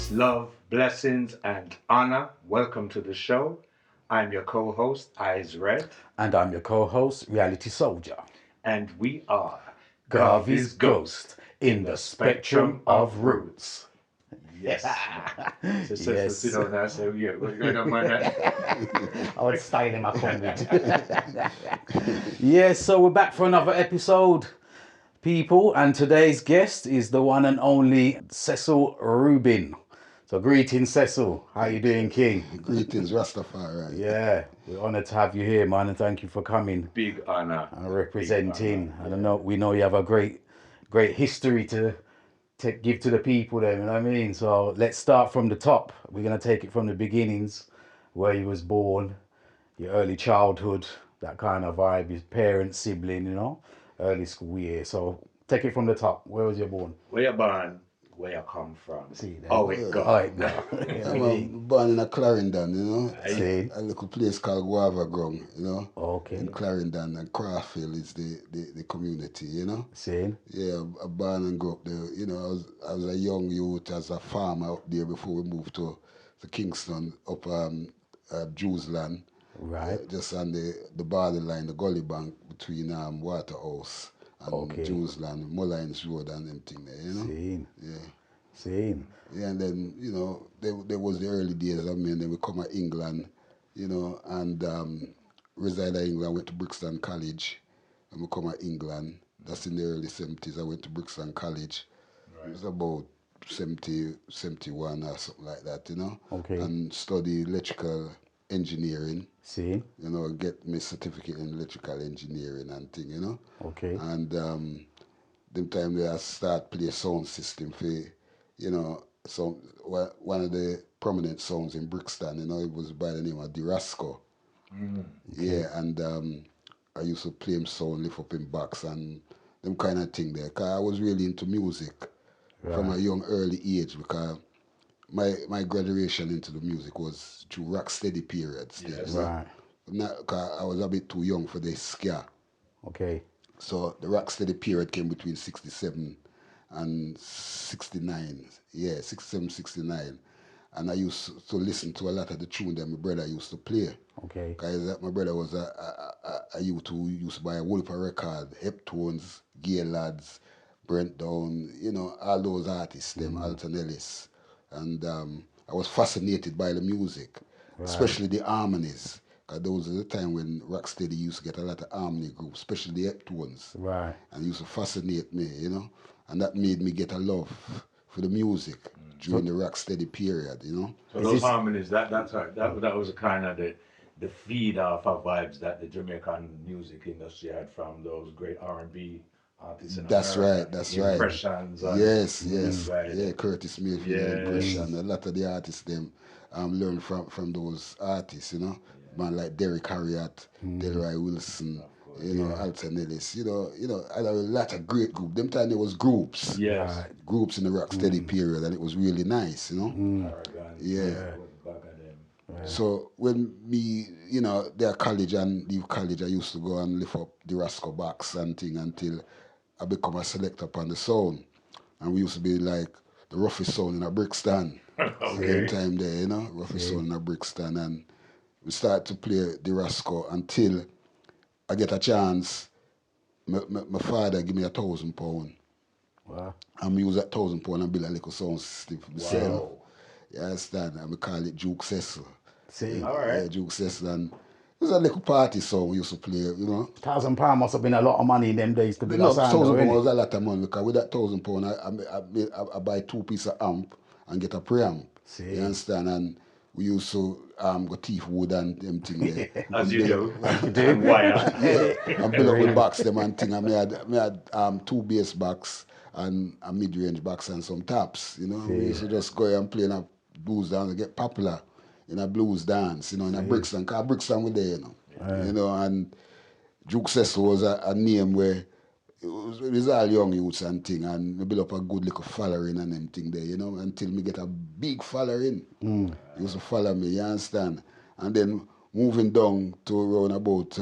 Peace, love, blessings, and honor. Welcome to the show. I'm your co-host, Ize Redd. And I'm your co-host, Reality Souljah. And we are Garvey's Ghost in the Spectrum of Roots. Yes. So Yes. sit down and say, yeah, what's going on, man? I would style him, I come with. Yes, so we're back for another episode, people. And today's guest is the one and only Cecil Reuben. So greetings, Cecil. How you doing, King? Greetings, Rastafari. Yeah, we're honoured to have you here, man, and thank you for coming Big honor. and representing. Honor, I don't know, we know you have a great history to give to the people there, you know what I mean? So let's start from the top. We're going to take it from the beginnings, where you was born, your early childhood, that kind of vibe, your parents, sibling, you know, early school year. So take it from the top. Where was you born? Where you born? Where you come from? See there. Oh, it go. Oh, it go. I'm born in a Clarendon, you know. See? A little place called Guava Grung, you know. Okay. In Clarendon, and Crawfield is the community, you know. See? Yeah, I born and grew up there. You know, I was a young youth as a farmer up there before we moved to Kingston, up Jewsland. Right. Just on the borderline, the gully bank between Waterhouse and Jewsland, Mullines Road and them thing there, you know. Seen. Yeah. Seen. Yeah, and then, you know, there was the early days of me, and then we come to England, you know, and reside in England, went to Brixton College, and we come to England. That's in the early 70s. I went to Brixton College. Right. It was about 70, 71 or something like that, you know. Okay. And study electrical engineering. See? You know, get my certificate in electrical engineering and thing, you know. Okay. And them time they start play sound system for, you know, so one of the prominent songs in Brixton, you know, it was by the name of Dirasco. Okay. Yeah, and I used to play him sound, lift up in box and them kind of thing there. Cause I was really into music from a young early age, because my graduation into the music was through rock steady periods. Yes. You know? Right. Cause I was a bit too young for the ska. Okay. So the rock steady period came between 67 and 69. Yeah, 67, 69. And I used to listen to a lot of the tune that my brother used to play. Okay. Because my brother was a youth who used to buy a whole record, Heptones, Gay Lads, Brent Down, you know, all those artists, them, Alton Ellis. And I was fascinated by the music, especially the harmonies. Because those are the time when Rocksteady used to get a lot of harmony groups, especially the Heptones. Right. And used to fascinate me, you know. And that made me get a love for the music during the Rocksteady period, you know. So those harmonies, that's right. That was kind of the feed off of vibes that the Jamaican music industry had from those great R&B artists in That's America. right, that's Impressions right. and Yes, right. yeah, Curtis Mayfield, Impression. A lot of the artists them learn from those artists, you know. Man like Derek Harriott, Delroy Wilson, you know, Alton Ellis, you know, and a lot of great groups. Them time there was groups. Yes. Groups in the Rocksteady period, and it was really nice, you know. Yeah. So when me, you know, there college and leave college, I used to go and lift up the Rasco box and thing until I become a selector upon the sound. And we used to be like the roughest sound in a Brixton. Same time there, you know, roughest sound in a Brixton. And we start to play the Rasco until I get a chance. My father give me £1,000. Wow. And me use that £1,000 and build a little sound system for myself. Wow. You understand? And we call it Duke Cecil. See? All right. Yeah, Duke Cecil. And it was a little party song we used to play, you know. £1,000 must have been a lot of money in them days to be No, a sound. £1,000 was a lot of money, because with that £1,000 I buy 2 pieces of amp and get a preamp. See. You understand? And we used to go thief wood and them thing there. As you do. And wire. Yeah, and build up with box them and thing. And me had 2 bass box and a mid-range box and some taps, you know. We used to just go and play in a blues dance and get popular in a blues dance, you know, in a Brixton. Because Brixton was there, you know. You know, and Duke Cecil was a name where it was all young youths and thing, and we build up a good little following and them thing there, you know, until me get a big following. You used to follow me, you understand? And then moving down to around about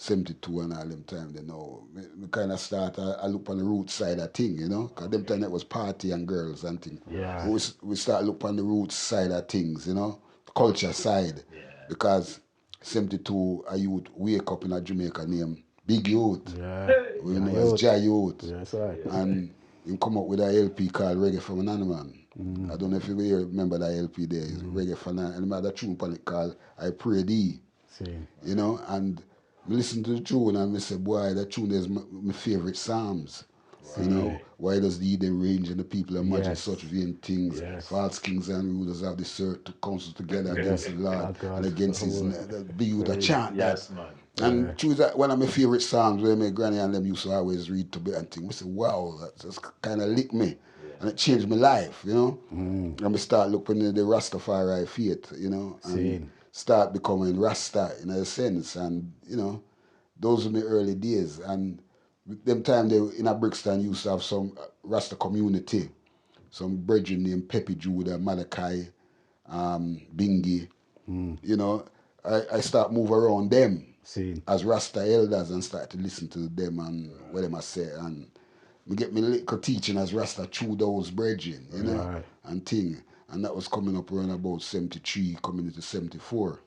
72 and all them time, you know. Me kind of start, I look on the root side of thing, you know, because them time that was party and girls and thing. Yeah. We start look on the root side of things, you know, culture side. Because 72, a youth wake up in a Jamaica named Big Youth. Yeah. We know as Jah Youth. Yeah, that's right. And he come up with a LP called Reggae from an Animal. I don't know if you remember that LP there. It's Reggae from an Animal. And the tune on it called I Pray Thee. See. You know, and I listen to the tune and I say, boy, that tune is my favorite Psalms. You know, why does the Eden range and the people imagine such vain things? False kings and rulers have the earth to counsel together against the Lord and against his be you the chant that. And choose that one of my favorite songs where my granny and them used to always read to me and things. I said, wow, that just kind of licked me. And it changed my life, you know. And I start looking at the Rastafari faith, you know, and start becoming Rasta in a sense. And, you know, those were my early days. And them time they in a Brixton used to have some Rasta community. Some brethren named Pepe Judah, Malachi, Bingi. You know, I start move around them as Rasta elders and start to listen to them and what them I say. And we get me little teaching as Rasta through those brethren, you know, and thing. And that was coming up around about 73, coming into 74.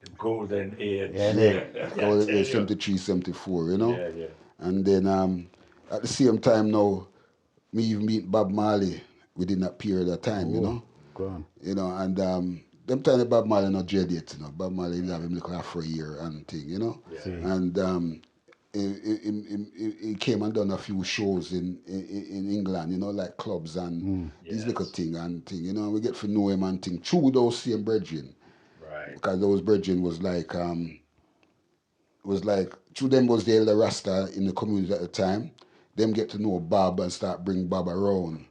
The golden age. Golden age, 73, 74, you know. And then at the same time now, me even meet Bob Marley within that period of time, you know. Go on. You know, and them time that Bob Marley not dread yet, you know. Bob Marley have him little afro year and thing, you know. And he came and done a few shows in England, you know, like clubs and these little thing and thing, you know. We get to know him and thing through those same brethren. Because those brethren was like through them was the elder Rasta in the community at the time. Them get to know Bob and start bring Bob around,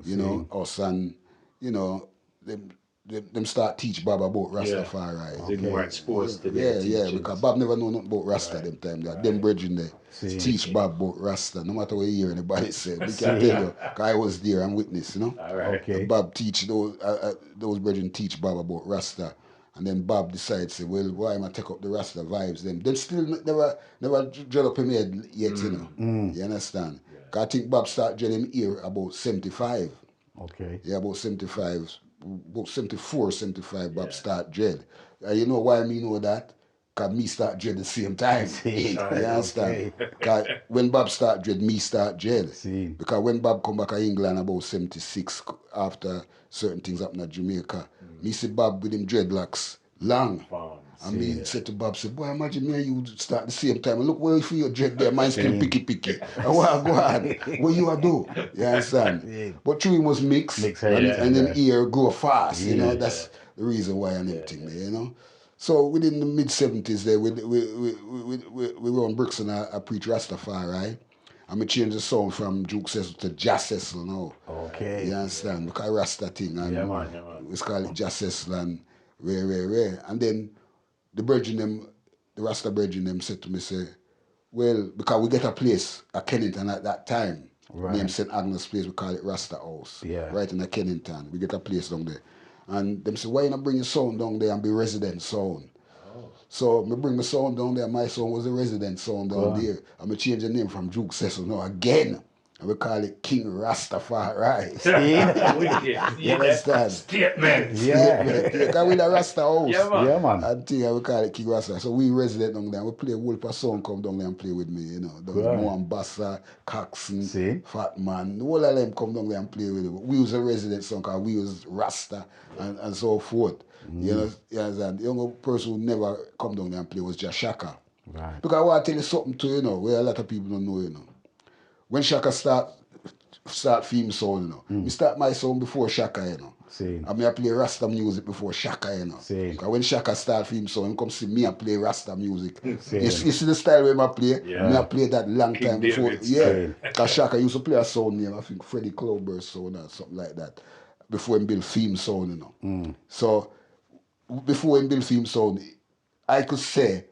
you know, us and, you know, them start teach Bob about Rastafari. They more exposed to their teachings. Because Bob never know nothing about Rasta them time. Them brethren there teach Bob about Rasta, no matter what you hear anybody say. We can tell you, because I was there and witness, you know. Bob teach those brethren teach Bob about Rasta. And then Bob decides, say, well, why am I take up the Rasta vibes? Them still never dread up him head yet, you know. You understand? Because I think Bob start dreading him ear about 75. Okay. Yeah, about 75. About 74, 75, Bob start dread. You know why me know that? Because me start dread the same time. You understand? Because when Bob start dread, me start dread. Because when Bob come back to England about 76, after certain things happen at Jamaica, me see Bob with him dreadlocks long. And me said to Bob, boy, imagine me and you start the same time. And look where you feel your dread there, mine still picky. And what go on? What you a do? You understand? But through him was mixed. And then ear grow fast. You know, that's the reason why I'm everything there, you know. So within the mid-70s there, we were on Brixton, I preach Rastafari, right? And I changed the sound from Juke Cecil to Jah Cecil now. Okay. You understand? Because Rasta thing. And we call it Jah Cecil and rare. And then the Rasta brethren them said to me, say, well, because we get a place at Kennington at that time, named St. Agnes Place, we call it Rasta House. Right in the Kennington. We get a place down there. And them say, why you not bring your sound down there and be resident sound? So I bring my sound down there. My sound was a resident sound down there. And I change the name from Juke Cecil now again. And we call it King Rastafari. You understand? Statement. Because we the Rasta house. Yeah, man. And we call it King Rasta. So we resident down there. We play Wolf of Sound come down there and play with me, you know. Moambasa, Coxon, Fat Man. All of them come down there and play with me. We was a resident song because we was Rasta and so forth. You know, the only person who never come down there and play was just Shaka. Because I want to tell you something too, you know, where a lot of people don't know, you know. When Shaka start theme sound, you know, we start my song before Shaka, you know. I mean, I play Rasta music before Shaka, you know. Because when Shaka start theme song, he come see me, I play Rasta music. You see the style where I play? Me, I play that long time before. Because Shaka used to play a sound name, I think Freddie Clover's sound or something like that, before he built theme sound, you know. So, before he built theme sound, I could say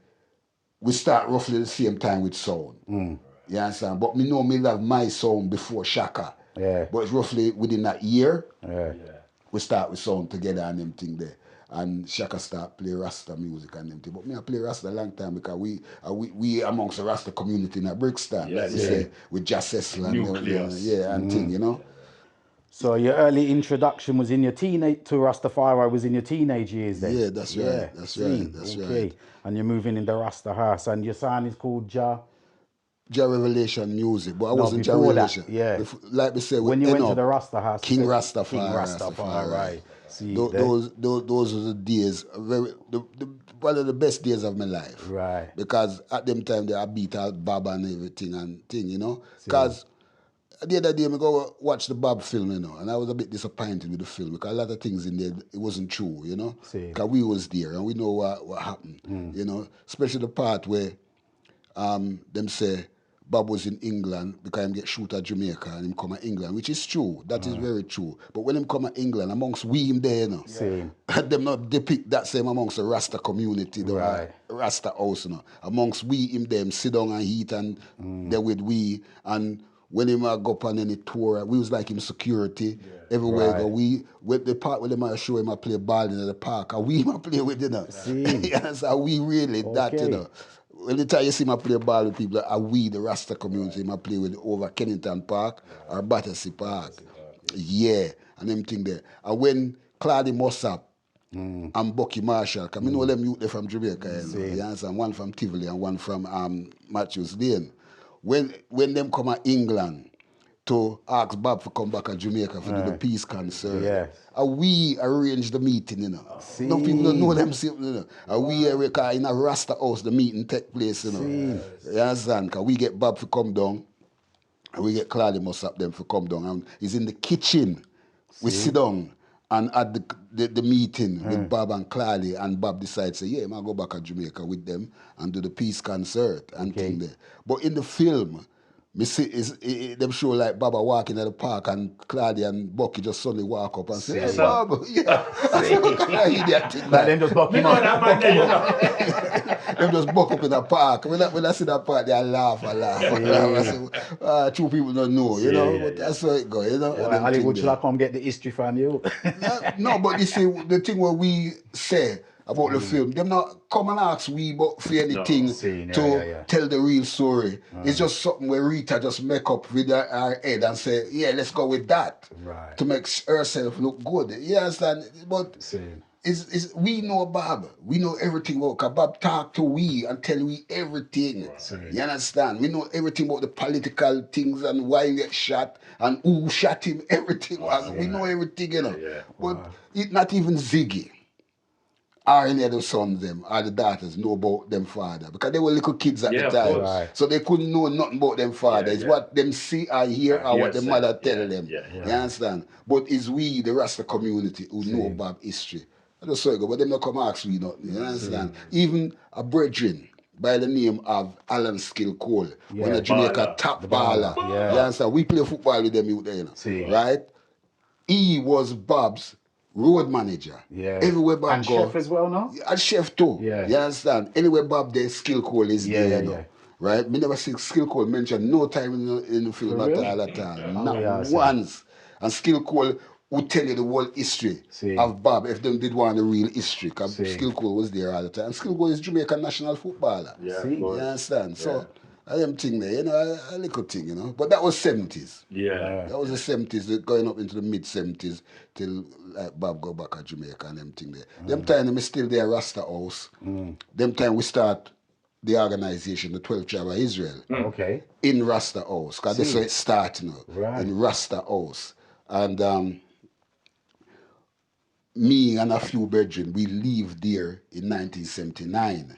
we start roughly the same time with sound. You understand? But me know me love my sound before Shaka. But it's roughly within that year, we start with sound together and them thing there. and Shaka start play Rasta music and them thing. But me I play Rasta a long time because we amongst the Rasta community in Brixton, like we say, with Cecil and and thing, you know. So your early introduction was in your teenage to Rastafari was in your teenage years then? Yeah, that's right. That's right. That's right. And you're moving in the Rasta house, and your son is called Jah Revelation music, but I wasn't Jah before Revelation. that, yeah. Like we say, when you went to the Rasta house, King you said Rastafari. Right. See, those were the days, one of the best days of my life. Right. Because at them time they beat out Bob and everything and thing, you know. Because the other day I go watch the Bob film, you know, and I was a bit disappointed with the film because a lot of things in there it wasn't true, you know. Because we was there and we know what happened, you know. Especially the part where them say Bob was in England because him get shoot at Jamaica and him come to England, which is true. That is very true. But when him come to England, amongst we him there, you know, them not depict that same amongst the Rasta community, the Rasta house, you know. Amongst we him them sit down and eat and there with we and when him go up on any tour, we was like him security everywhere. Go we with the part where them show him play ball in the park, and we him play with, you know. Yes, and we really that, you know. When the time you see me play ball with people, we, the Rasta community, I play with over Kennington Park or Battersea Park. Yeah, and them thing there. And when Claudia Mossap and Bucky Marshall, because I know them youth there from Jamaica, you understand? One from Tivoli and one from Matthews Lane. When them come to England to ask Bob to come back to Jamaica for the peace concert. We arrange the meeting, you know. No people don't know them, you know. And we in a Rasta house, the meeting take place, you know. You understand? Because we get Bob to come down, and we get Claudia Mossap them to come down. And he's in the kitchen. We sit down and at the meeting with Bob and Claudia, and Bob decides, say, yeah, I'm go back to Jamaica with them and do the peace concert and thing there. But in the film, me see them show like Baba walking at the park and Claudia and Bucky just suddenly walk up and say, hey, Bob, But then just buck him up. Them just buck up in the park. When I see that part, I laugh. I say, two people don't know, you know, but that's how it goes, you know. Well, Hollywood should I come get the history from you? No, but you see, the thing what we say about the film, them not come and ask we but for anything to tell the real story. It's just something where Rita just make up with her head and say, yeah, let's go with that. Right. To make herself look good. You understand? But it's we know Bob. We know everything about Bob talk to we and tell we everything. You understand? We know everything about the political things and why he get shot and who shot him, everything. We know everything, you know. But it not even Ziggy or any of the sons them or the daughters know about them father because they were little kids at the time. So they couldn't know nothing about them father. It's what them see or hear or what the mother tell them. You understand? But it's we, the Rasta community, who know about history. I just saw it go, but them not come ask we nothing. You understand? Even a brethren by the name of Alan Skill Cole, when the Jamaica top baller. You understand? We play football with them youth there, you know. Right? He was Bob's road manager. Everywhere Bob and go. Chef as well, no? And chef too. You understand? Anywhere Bob there, Skill Cole is there, you know. Right? Me never see Skill Cole mentioned no time in the film at all. Not once. And Skill Cole would tell you the whole history of Bob if them did want the real history. Because Skill Cole was there all the time. And Skill Cole is Jamaican national footballer. You understand? So I am thing there, you know, a little thing, you know. But that was 70s. That was the 70s, going up into the mid-70s till like Bob go back to Jamaica and them thing there. Them time I'm still there, Rasta House. Them time we start the organization, the 12th Tribe of Israel. In Rasta House. Because that's where it started, you know. In Rasta House. And me and a few brethren, we lived there in 1979.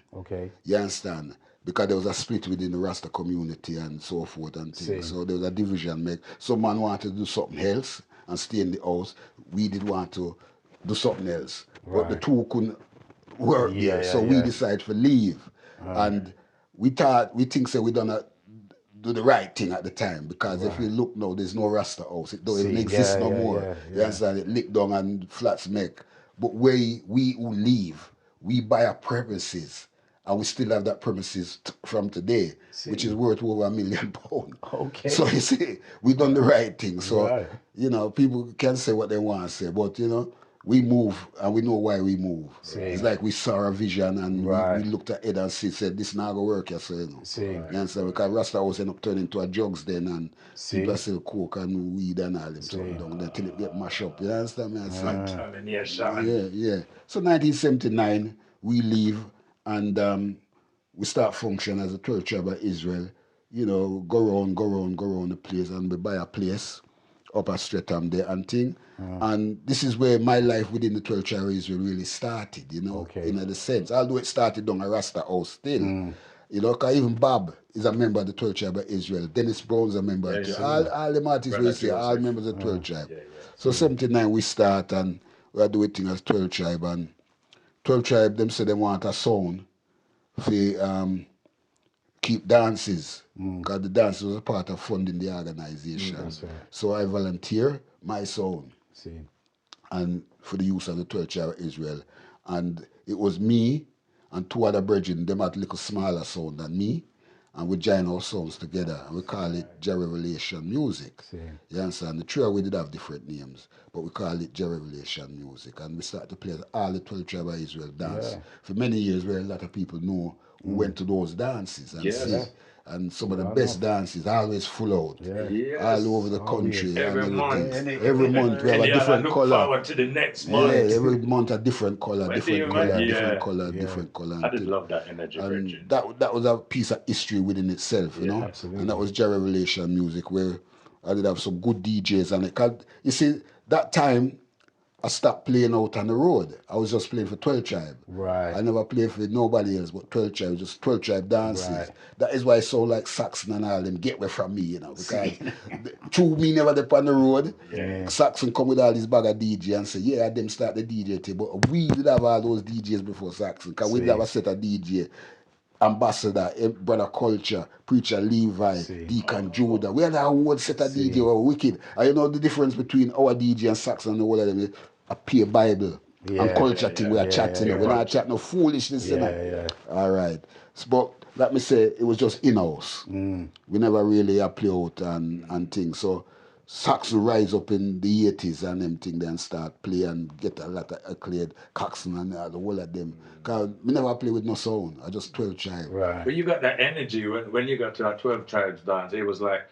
You understand? Because there was a split within the Rasta community and so forth and things. So there was a division made. Some man wanted to do something else and stay in the house. We did want to do something else. But the two couldn't work there. So we decided to leave. And we think so we done do the right thing at the time. Because if you look now, there's no Rasta house. It doesn't exist no more. You understand? It licked down and flats make. But we who leave, we buy our premises. And we still have that premises from today, which is worth over £1 million. So you see, we done the right thing. So, you know, people can say what they want to say, but, you know, we move and we know why we move. See. It's like we saw a vision and Right. we looked at it and said, this not gonna work, so you know. See. You understand? Because Rasta House end up turning into a drugs then and See. people sell coke and weed and all them stuff down there till it get mashed up. You understand me? Yeah. So 1979, we leave and we start function as a 12th tribe of Israel. You know, go around the place and we buy a place up at Streatham there and thing. And this is where my life within the 12th tribe of Israel really started, you know, in a sense. Although it started down a Rasta house still. You know, because even Bob is a member of the 12th tribe of Israel. Dennis Brown's a member of all the artists we say, all members of the 12th tribe. So 79 we start and we are doing things as 12th tribe and 12th tribe, them say they want a sound for keep dances because the dances was a part of funding the organization. That's right. So I volunteer my sound See. and for the use of the 12th tribe of Israel. And it was me and two other brethren, them had a little smaller sound than me. And we join our sounds together and we call it Jah Revelation music. See. You understand? The trio we did have different names, but we call it Jah Revelation music. And we started to play all the 12 tribe of Israel dance. For many years where a lot of people know who went to those dances and see. And some of the best dances always full out. All over the country. Every month. Every month we have a different look color. forward to the next month. Every month a different color, different color. I did love that energy, and that was a piece of history within itself, you know. Absolutely. And that was Jah Revelation music where I did have some good DJs and it. Cause you see, that time I stopped playing out on the road. I was just playing for 12 tribe. Right. I never played for nobody else but 12 tribe, just 12 tribe dances. Right. That is why I saw like Saxon and all them get away from me, you know, because through me never up on the road. Saxon come with all these bag of DJ and say, yeah, them start the DJ thing. But we did have all those DJs before Saxon, because we did have a set of DJ. Ambassador, Brother Culture, Preacher Levi, Deacon Judah. We had a whole set of DJ who were wicked. And you know the difference between our DJ and Saxon and all of them is a pure Bible and culture thing we are chatting. We're not chatting no foolishness. All right. But let me say, it was just in-house. We never really play out and things. So Saxon rise up in the 80s and them thing then start play and get a lot of accolade. Coxon and the whole of them. Because we never play with no sound. I just 12 tribe. Right. But you got that energy when you got to that 12 tribes dance. It was like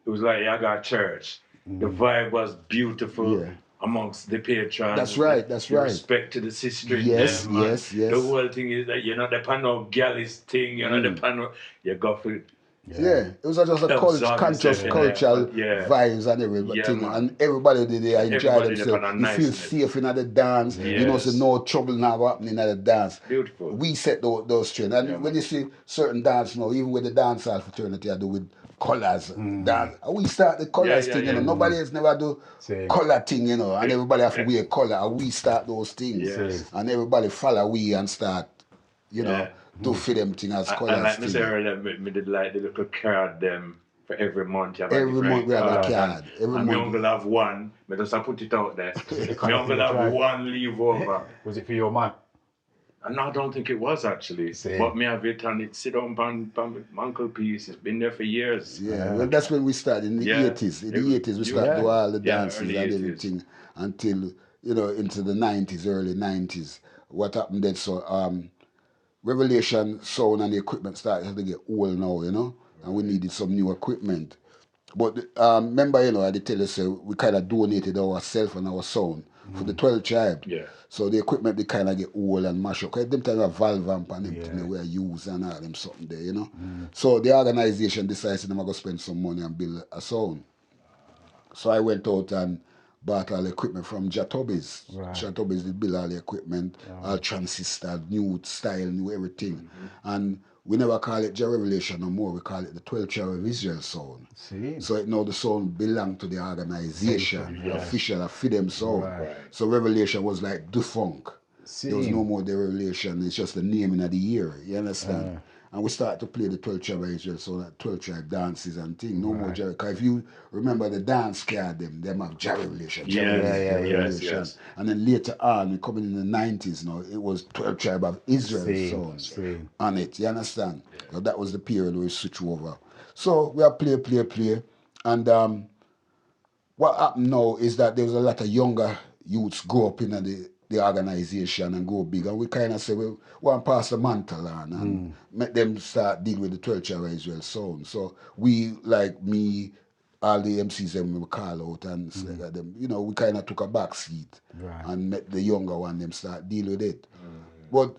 I got church. The vibe was beautiful amongst the patrons. That's right. Respect to the sister. Yes. The whole thing is that you're not the pano gallis thing. You're not the pano. You go for it. It was just a conscious cultural vibes and everything, and everybody did they enjoy themselves. You feel safe in the dance. You know, so no trouble now happening in the dance. Beautiful. We set those trends, and when you see certain dance now, even with the dancehall fraternity, I do with colors. Dance. We start the colors thing, you know. Nobody else never do color thing, you know, and everybody have to wear color, and we start those things, and everybody follow we and start, you know. Do for them thing as colours. And like I said earlier, me did like the little card them for every month. Every month we have a card. And my uncle have one. Me just put it out there. My uncle have one leave over. Was it for your man? No, I don't think it was actually. But me have it and it sit on my uncle piece. It's been there for years. Well, that's when we started in the 80s. In the 80s we started do all the dances and everything until, you know, into the 90s, early 90s. What happened then? So Revelation sound and the equipment started to get old now, you know, and we needed some new equipment. But remember, you know, I did tell you, so we kind of donated ourselves and our sound for the 12 tribe. So the equipment, they kind of get old and mash up. Because them time a valve amp and them thing we use and all them something there, you know. So the organization decided they're going to spend some money and build a sound. So I went out and bought all the equipment from Hobbies. Hobbies did build all the equipment, all transistor, new style, new everything. And we never call it Jah Revelation no more. We call it the 12 Tribe of Israel sound. So now the sound belong to the organization, the official, for them sound. So Revelation was like the funk. There was no more the Revelation. It's just the naming of the year. You understand? And we started to play the 12 tribe of Israel, so that 12 tribe dances and things. No more Jah. Because if you remember the dance card, them have Jah Revelation. Yes. And then later on, coming in the 90s now, it was 12 tribe of Israel songs on it. You understand? So that was the period where we switched over. So we have play. And what happened now is that there was a lot of younger youths grow up in the organization and go big. And we kind of say, we want to pass the mantle on and make them start deal with the 12 Tribe of Israel sound. So we, like me, all the MCs them we call out and like them, you know, we kind of took a back seat and let the younger one them start deal with it. But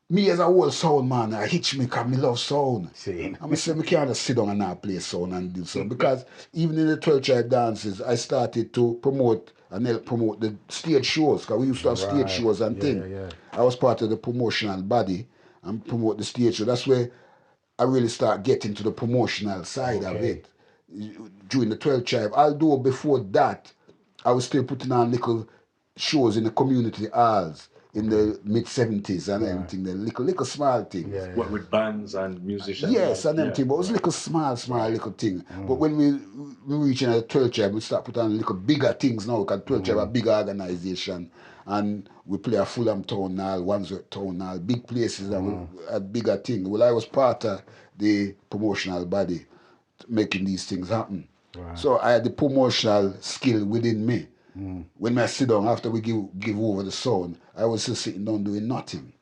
me as a whole sound man, I hitch me because me love sound. Same. I say, me can't just sit down and not play sound and do sound. Because even in the 12 Tribe dances, I started to promote and help promote the stage shows. Because we used to have stage shows and things. I was part of the promotional body and promote the stage show. That's where I really start getting to the promotional side of it. During the 12 Tribe. Although before that, I was still putting on little shows in the community halls in the mid-70s and everything, the little small things. What with bands and musicians? Yes, and everything, but it was little small little thing. But when we reach in the 12 Tribe, we start putting on little bigger things now, because 12 Tribe are a big organization, and we play a Fulham Town Hall, Wandsworth Town Hall, big places, and we had bigger things. Well, I was part of the promotional body making these things happen. So I had the promotional skill within me. When I sit down after we give over the sound, I was just sitting down doing nothing.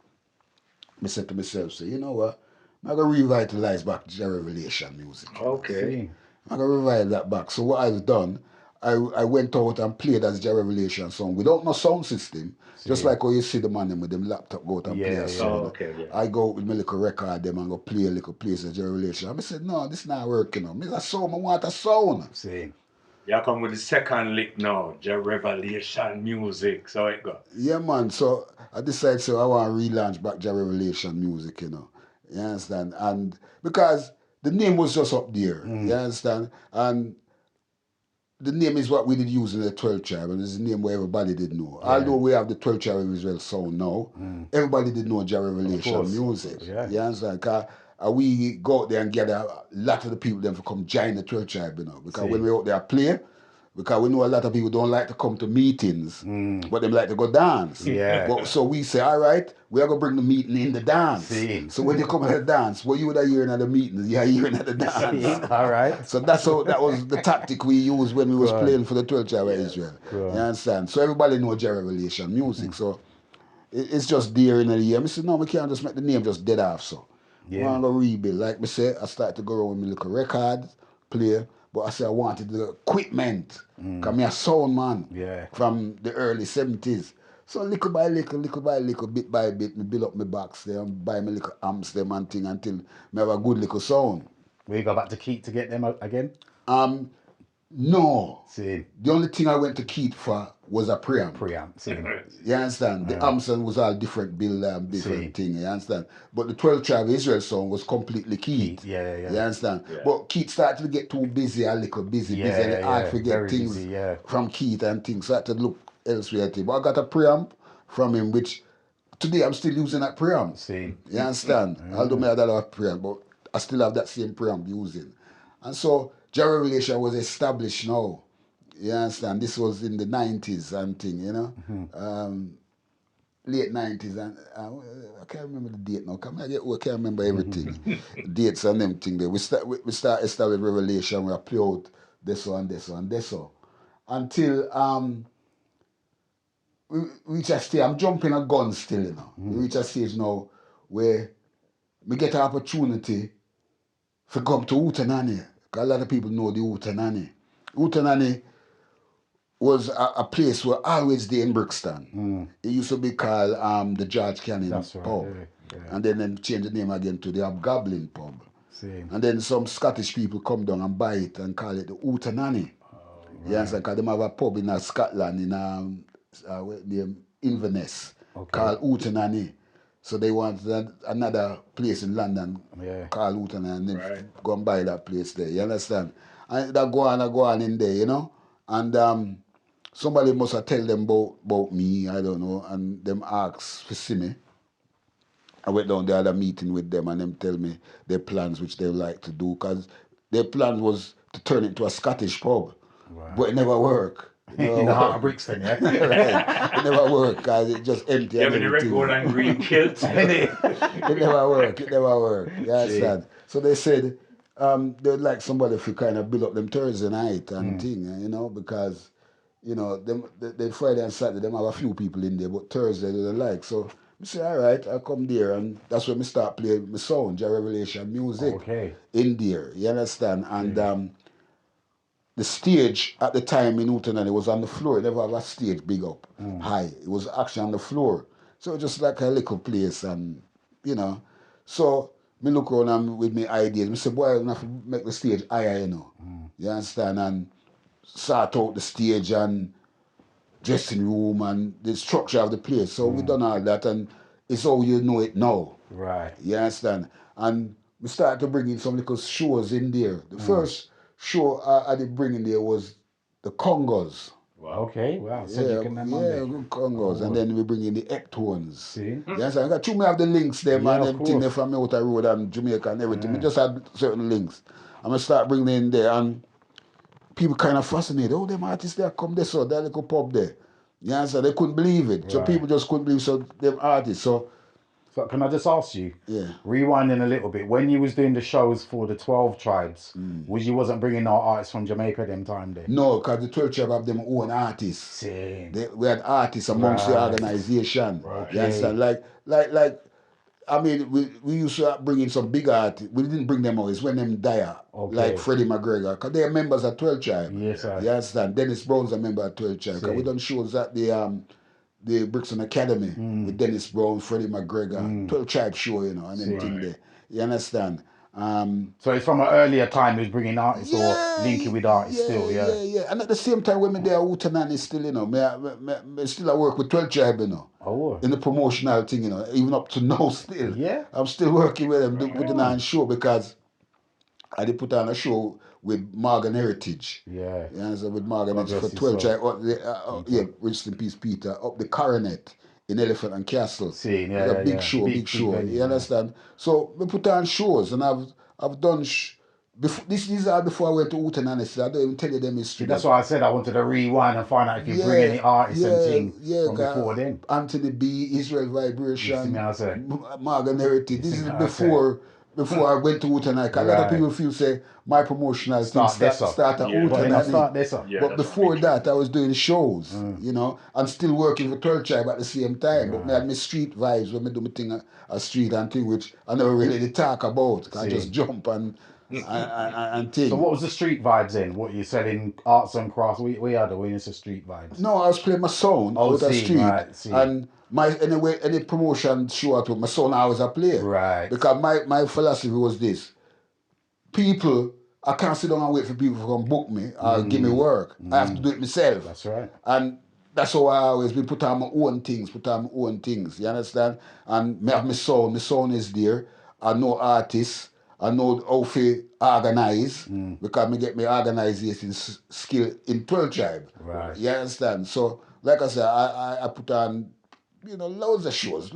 I said to myself, say, you know what? I'm going to revitalize back Jah Revelation music. Okay. I'm going to revive that back. So what I've done, I went out and played as Jah Revelation song without no sound system. Just like how you see the man with them laptop go out and play a song. I go with my little record them and go play a little place of Jah Revelation. I said, no, this not working. I said, I want a sound. Same. You come with the second lick now, Jah Revelation music. So it go. Yeah, man. So I decided, so I want to relaunch back Jah Revelation music, you know. You understand? And because the name was just up there, you understand? And the name is what we did use in the 12 Tribe, and it's a name where everybody did know. Although we have the 12 Tribe of Israel sound now, everybody did know Jah Revelation music. You understand? Because we go out there and get a lot of the people then to come join the 12 Tribe, you know. Because when we out there play, because we know a lot of people don't like to come to meetings, but they like to go dance. But, so we say, all right, we are going to bring the meeting in the dance. So when you come to the dance, what you would have hearing at the meeting, you are hearing at the dance. All right. So that was the tactic we used when we was playing for the 12 Tribe of Israel. You understand? So everybody know Jah Revelation music. So it's just there in the year. I said, no, we can't just make the name just dead off. So I'm going to rebuild. Like I said, I started to go around with my little record, play. But I said I wanted the equipment. Because I'm a sound man from the early 70s. So little by little, bit by bit, me build up my box there and buy my little amps them and thing until I have a good little sound. Will you go back to Keith to get them out again? No. See. The only thing I went to Keith for was a preamp. See. You understand? The amps was all different build and different thing, you understand? But the 12 Tribe of Israel song was completely Keith. You understand? But Keith started to get too busy, a little busy, and I forget things from Keith and things. So I had to look elsewhere. But I got a preamp from him, which today I'm still using that preamp. See. You understand? Although I had a lot of preamp, but I still have that same preamp using. And so Jah Revelation was established now. You understand? This was in the 90s and thing, you know? Late 90s. And I can't remember the date now. I can't remember everything. Dates and them thing there. We start establish Revelation. We play out this one, this one, this one. Until we reach a stage. I'm jumping a gun still, you know. We reach a stage now where we get an opportunity to come to Utanani. Because a lot of people know the Utanani. Utanani was a place where always there in Brixton. It used to be called the George Canyon pub. And then they changed the name again to the Hobgoblin pub. And then some Scottish people come down and buy it and call it the Utanani. You understand? Because they have a pub in Scotland in Inverness called Utanani. So they wanted another place in London called Utanani and then go and buy that place there. You understand? And that go on in there, you know? And somebody must have tell them about me, I don't know, and them ask to see me. I went down there, had a meeting with them, and them tell me their plans which they like to do, because their plan was to turn it into a Scottish pub, but it never worked. In the heart of Brixton, It never worked, because it just empty. Yeah, the red, gold, and green kilt. It never worked. You understand? So they said they'd like somebody to kind of build up them Thursday night and thing, you know, because you know, then Friday and Saturday, them have a few people in there, but Thursday they don't like. So I say, all right, I come there, and that's when I start playing my sound, Jah Revelation music in there. You understand? And the stage at the time in Newton, and it was on the floor. It never have a stage big up, high. It was actually on the floor. So just like a little place, and you know. So me look around and with my ideas. I say, boy, I have to make the stage higher, you know. You understand? And sort out the stage and dressing room and the structure of the place. So we done all that, and it's how you know it now. Right. You understand? And we started to bring in some little shows in there. The first show I did bring in there was the Congos. Wow. Okay, wow. Good Congos. And then we bring in the Heptones. See? You understand? Because you may have the links them and them things from Outer Road and Jamaica and everything. We just had certain links. And we start bringing in there, and people kind of fascinated. Oh, them artists there come there, so that little pub there. You understand? They couldn't believe it. So people just couldn't believe them artists. So can I just ask you, rewinding a little bit, when you was doing the shows for the 12 tribes, you wasn't bringing no artists from Jamaica them time there? No, because the 12 tribes have them own artists. Same. We had artists amongst the organization. Right. You understand? Like I mean, we used to bring in some big artists. We didn't bring them always when them die. Like Freddie McGregor, because they are members of 12 Tribe. Yes, sir. You understand? Dennis Brown's a member of 12 Tribe. Because we done shows at the Brixton Academy with Dennis Brown, Freddie McGregor, 12 Tribe show, you know, and everything there. You understand? So it's from an earlier time, he was bringing artists or linking with artists still, Yeah. And at the same time, when me there, Utanani still, you know, me still I work with 12 Tribe, you know. Oh. In the promotional thing, you know, even up to now still. Yeah. I'm still working with them, putting on a show, because I did put on a show with Morgan Heritage. Yeah. You understand? With Morgan Heritage for 12 Tribe. Rest in peace, Peter, up the Coronet in Elephant and Castle. See, a big show. You understand? So we put on shows, and I've done. These are before I went to Utan, honestly. I don't even tell you them history. That's why I said I wanted to rewind and find out if you bring any artists and things from before then. Anthony B, Ize Redd Vibration, Morgan Heritage. This is before I went to Utan. A lot of people feel say my promotional thing start at Utan. But before that, I was doing shows, you know, and still working for 12 Tribe at the same time. But I had my street vibes when I do my thing a street and thing, which I never really talk about. I just jump and thing. So what was the street vibes then? What you said in arts and crafts? We had a witness of street vibes. No, I was playing my sound out the street. And any promotion show out with my son, I was a player. Right. Because my philosophy was this. People, I can't sit down and wait for people to come book me or give me work. I have to do it myself. That's right. And that's how I always been put on my own things. You understand? And me have my sound. My sound is there. I know artists. I know how to organize, because I get my organization skill in 12 Tribe. Right. You understand? So, like I said, I put on, you know, loads of shows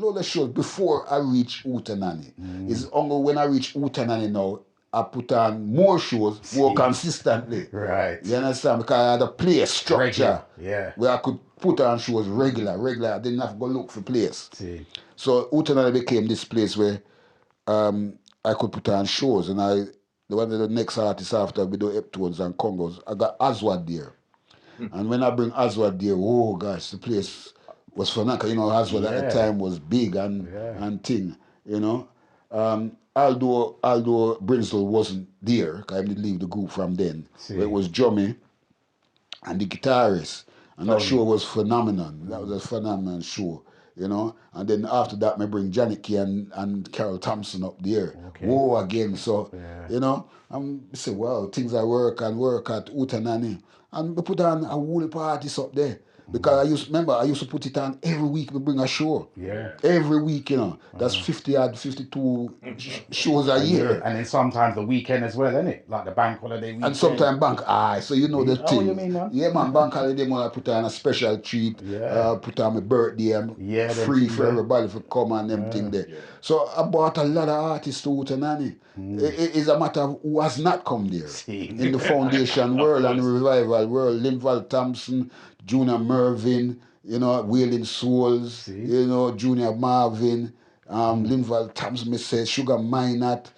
before I reach Utanani. It's only when I reach Utanani now, I put on more shows more consistently. Right. You understand? Because I had a play structure where I could put on shows regular. I didn't have to go look for place. So Utanani became this place where I could put on shows, and one of the next artists after we do Heptones and Congos, I got Aswad there. And when I bring Aswad there, oh gosh, the place was phenomenal. You know, Aswad at the time was big and thing, you know. Although Brinslow wasn't there, because I didn't leave the group from then. It was Jummy and the guitarist. And that show was phenomenal. That was a phenomenal show, you know. And then after that, I bring Janet Key and Carol Thompson up there. Whoa, again. So, you know, I say, well, things I work at Utanani. And we put on a whole parties up there. Because I used to put it on every week. We bring a show. Yeah. Every week, you know. That's 52 shows a year. And then sometimes the weekend as well, isn't it? Like the bank holiday weekend. And sometimes bank so you know the thing. Oh, you mean, man? Yeah, man, bank holiday, I put on a special treat. Put on my birthday and free for everybody to come and everything there. So I brought a lot of artists to Utanani. It's a matter of who has not come there. In the foundation world and revival world. Linval Thompson, Junior Mervyn, you know, Wailing Souls, you know, Junior Marvin, Linval Thompson, Sugar Minot,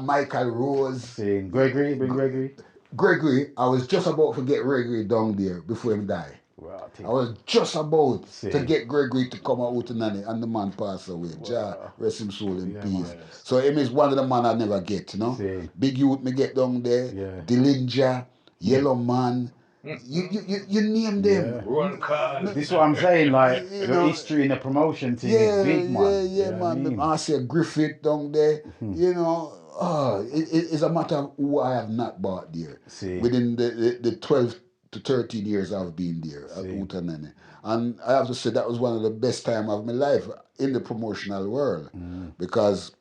Michael Rose. Gregory. Gregory, I was just about to get Gregory down there before him die. Wow, I was just about See. to get Gregory to come out with Nanny, and the man passed away. Jah rest him soul in peace. So him is one of the man I never get, you know. See. Big Youth me get down there. Yeah. Dillinger, Yellow Man. You name them. Run cars. This is what I'm saying, like, You the know, history in the promotion thing is big, man. Yeah, You know what I man. mean? I say Griffith down there. You know, it's a matter of who I have not bought there. See. Within the 12 to 13 years I've been there at Utanene. And I have to say that was one of the best time of my life in the promotional world. Because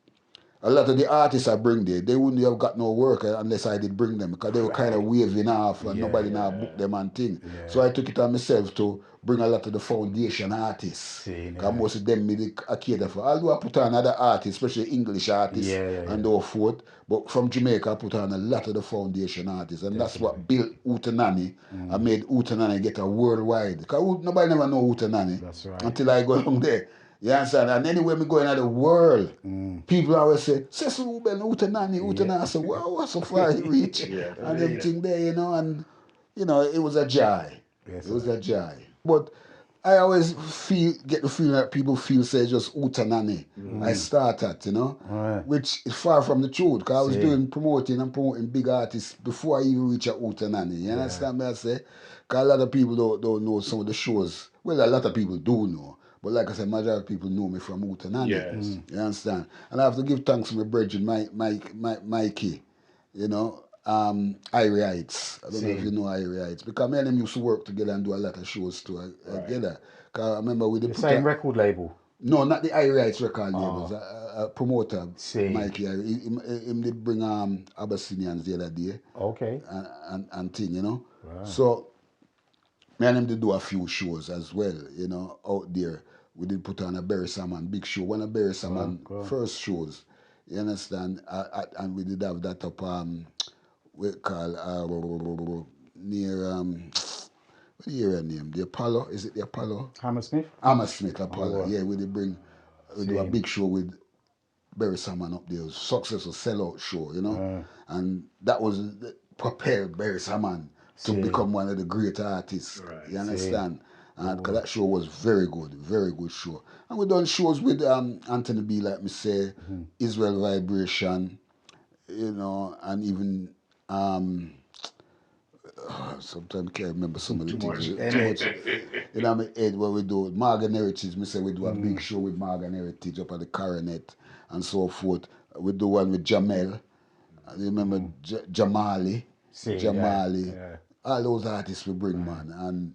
a lot of the artists I bring there, they wouldn't have got no work unless I did bring them, because they were kind of waving off and nobody now booked them and thing. Yeah. So I took it on myself to bring a lot of the foundation artists. Because most of them I cater for. Although I put on other artists, especially English artists and so forth, but from Jamaica I put on a lot of the foundation artists, and that's what built Utanani and made Utanani get a worldwide. Because nobody never know Utanani until I go down there. You understand? And anywhere me go in the world, people always say, Cecil Reuben, Utanani. I say, wow, what's so far you reach? And everything there, you know, and, you know, it was a joy. It was a joy. But I always get the feeling that people feel say just Utanani. I start at, you know, which is far from the truth, because I was promoting big artists before I even reach a Utanani. You understand me? I say? Because a lot of people don't know some of the shows. Well, a lot of people do know. But like I said, majority of people know me from Utanani. Yes. You understand? And I have to give thanks to my brethren, Mikey, you know, Irie Heights. I don't know if you know Irie Heights. Because me and them used to work together and do a lot of shows together. Because I remember with the same record label? No, not the Irie Heights record labels. A promoter, Mikey Irie. Him did bring Abyssinians the other day. Okay. And thing, you know. Right. So, me and him did do a few shows as well, you know, out there. We did put on a Barry Salmon big show, one of Barry Salmon first shows, you understand? And we did have that up, we call, near, what do you hear her name? The Apollo, is it the Apollo? Hammersmith? Hammersmith, Apollo, yeah, we did do a big show with Barry Salmon up there. It was a successful sellout show, you know? And that was propelled Barry Salmon to become one of the great artists. You understand? Because that show was very good show. And we done shows with Anthony B, like me say, Israel Vibration, you know, and even sometimes I can't remember some of the things. Too much. You know, my head what we do. Morgan Heritage, me say we do a big show with Morgan Heritage up at the Coronet and so forth. We do one with Jamel. You remember Jamali? Jamali. All those artists we bring, man. And